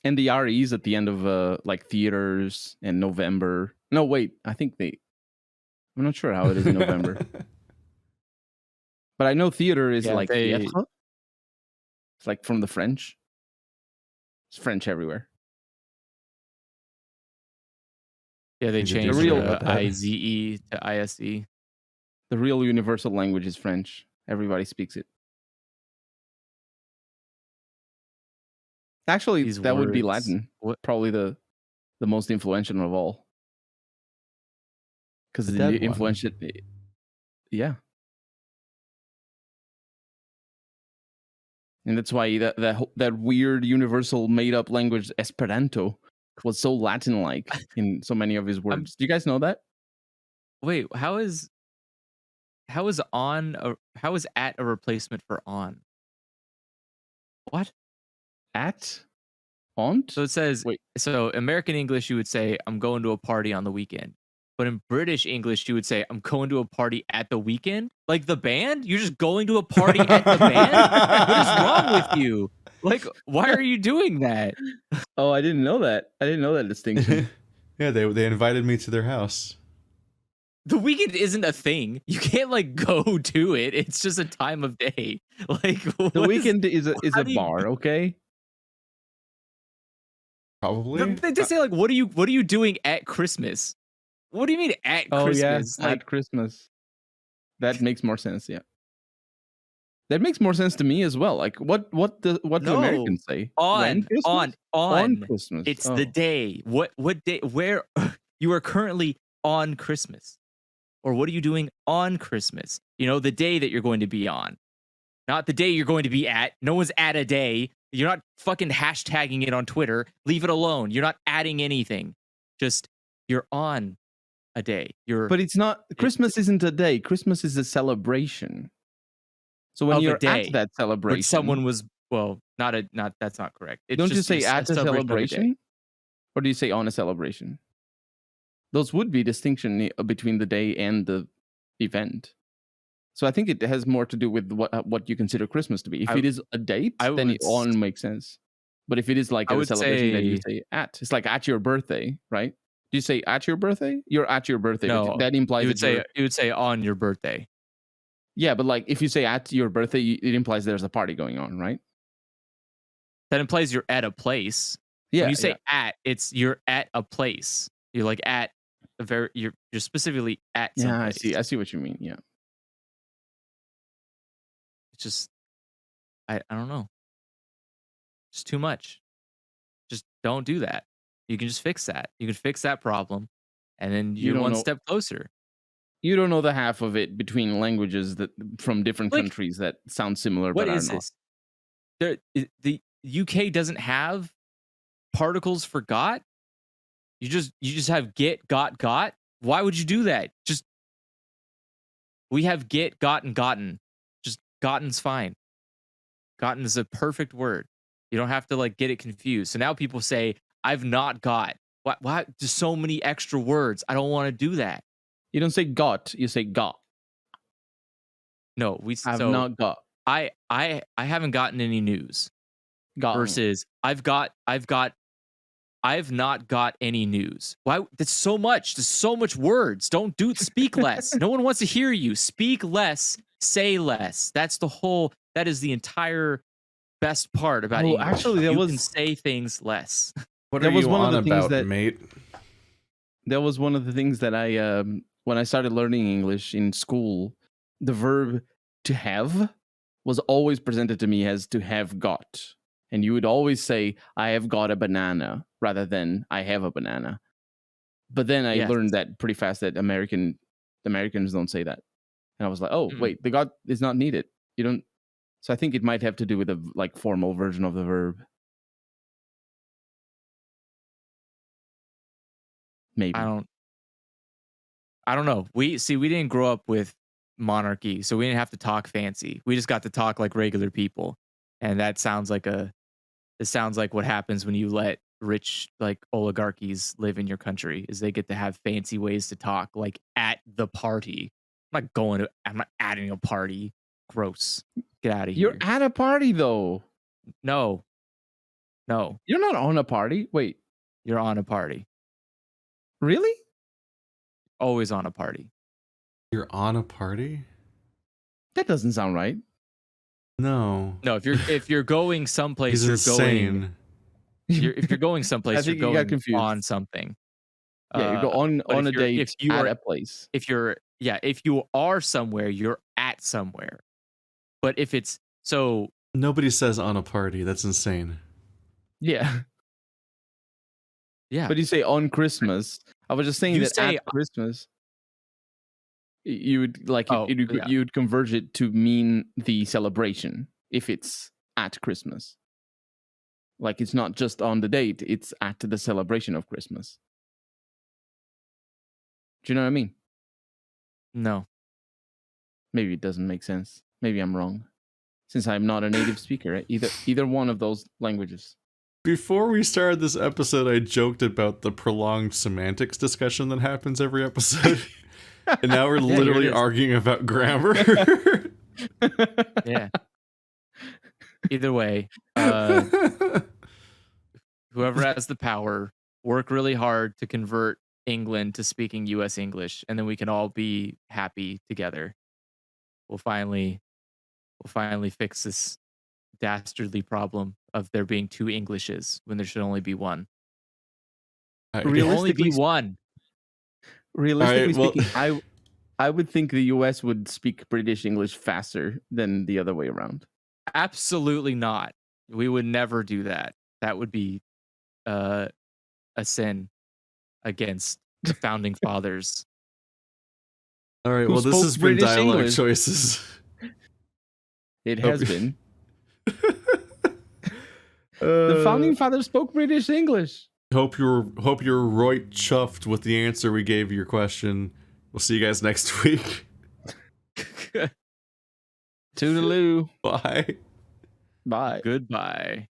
and the REs at the end of like theaters and November. No, wait. I think I'm not sure how it is in November. But I know theater is Yeah, like they- théâtre. It's like from the French. It's French everywhere. Yeah, they He's a changed real- the IZE to ISE. The real universal language is French. Everybody speaks it. Actually, These that would be words. Latin. What? Probably the most influential of all. Because The the dead one. influential, yeah. And that's why that weird universal made up language Esperanto was so Latin-like in so many of his words. Do you guys know that? Wait, how is at a replacement for on? What? At Aunt? So it says, Wait. so American English, you would say, I'm going to a party on the weekend. But in British English, you would say, I'm going to a party at the weekend. Like the band? You're just going to a party at the band? What is wrong with you? Like, why are you doing that? Oh, I didn't know that. I didn't know that distinction. Yeah, they invited me to their house. The weekend isn't a thing. You can't like go to it. It's just a time of day. Like The weekend is a how do you- bar, okay? Probably. They just say like, what are you doing at Christmas? What do you mean at Christmas? Oh, yeah, at Christmas. That makes more sense, yeah. That makes more sense to me as well. Like, what do No. Americans say? on When Christmas? on Christmas. It's Oh. the day. What day? Where you are currently on Christmas, or what are you doing on Christmas? You know, the day that you're going to be on, not the day you're going to be at. No one's at a day. You're not fucking hashtagging it on Twitter. Leave it alone. You're not adding anything. Just you're on a day. But it's not. Christmas isn't a day. Christmas is a celebration. So when Of a you're day, at that celebration, but someone was well, not that's not correct. It's Don't you just say at a celebration of a day. celebration? Or do you say on a celebration? Those would be distinction between the day and the event. So I think it has more to do with what you consider Christmas to be. If I- it is a date, I then would it on makes sense. But if it is like I a would celebration, then you say- say at. It's like at your birthday, right? Do you say at your birthday? You're at your birthday. No, but that implies you would say on your birthday. yeah, but like if you say at your birthday, it implies there's a party going on, right? That implies you're at a place. Yeah. When you say at, you're at a place. You're like at a you're specifically at some yeah, place. I see what you mean. Yeah. It's just I don't know. It's too much. Just don't do that. You can just fix that. You can fix that problem, and then You you're don't one know- step closer. You don't know the half of it between languages that from different Like, countries that sound similar What but is are not. this? The UK doesn't have particles for got. You just have get, got. Why would you do that? Just we have get, got, and gotten. Just gotten's fine. Gotten is a perfect word. You don't have to like get it confused. So now people say I've not got. Why? There's so many extra words. I don't want to do that. You don't say got, you say got. No, we. I've So not got. I haven't gotten any news. Got. Versus I've not got any news. Why? That's so much. There's so much words. Don't speak less. No one wants to hear you. Speak less. Say less. That is the entire best part about English. Actually, you can say things less. What That are was you one of on the things about, that- mate? That was one of the things that I when I started learning English in school, the verb to have was always presented to me as to have got. And you would always say, I have got a banana rather than I have a banana. But then I Yes. learned that pretty fast that Americans don't say that. And I was like, oh, Mm-mm. wait, the got is not needed. You don't. So I think it might have to do with the like formal version of the verb. Maybe. I don't know. We didn't grow up with monarchy, so we didn't have to talk fancy. We just got to talk like regular people. And it sounds like what happens when you let rich like oligarchies live in your country is they get to have fancy ways to talk like at the party. I'm not adding a party. Gross. Get out of here. You're at a party though. No. You're not on a party. Wait, You're on a party. really? Always on a party. You're on a party? That doesn't sound right. No. No, if you're going someplace, He's you're going insane. if you're going someplace, I think you're you got going confused. on something. Yeah, you go on but if a you're- date if you at are- a place. If you are somewhere, you're at somewhere. But if it's so Nobody says on a party. That's insane. Yeah, yeah. but you say on Christmas. I was just saying You that say- at Christmas, you would like Oh, yeah. you would converge it to mean the celebration if it's at Christmas. Like it's not just on the date; it's at the celebration of Christmas. Do you know what I mean? No. Maybe it doesn't make sense. Maybe I'm wrong, since I'm not a native speaker at either one of those languages. Before we started this episode, I joked about the prolonged semantics discussion that happens every episode. And now we're here literally it is. arguing about grammar. Yeah. Either way, whoever has the power, work really hard to convert England to speaking US English, and then we can all be happy together. We'll finally fix this dastardly problem of there being two Englishes when there should only be one. I- There can only be Realistically one. Realistically Alright, well- speaking, I would think the US would speak British English faster than the other way around. Absolutely not. We would never do that. That would be a sin against the founding fathers. All right, Who well, this spoke has been British Dialogue English? Choices. It Hope has you- been. The founding fathers spoke British English. Hope you're right chuffed with the answer we gave your question. We'll see you guys next week. Toodaloo. Bye. Bye. Goodbye.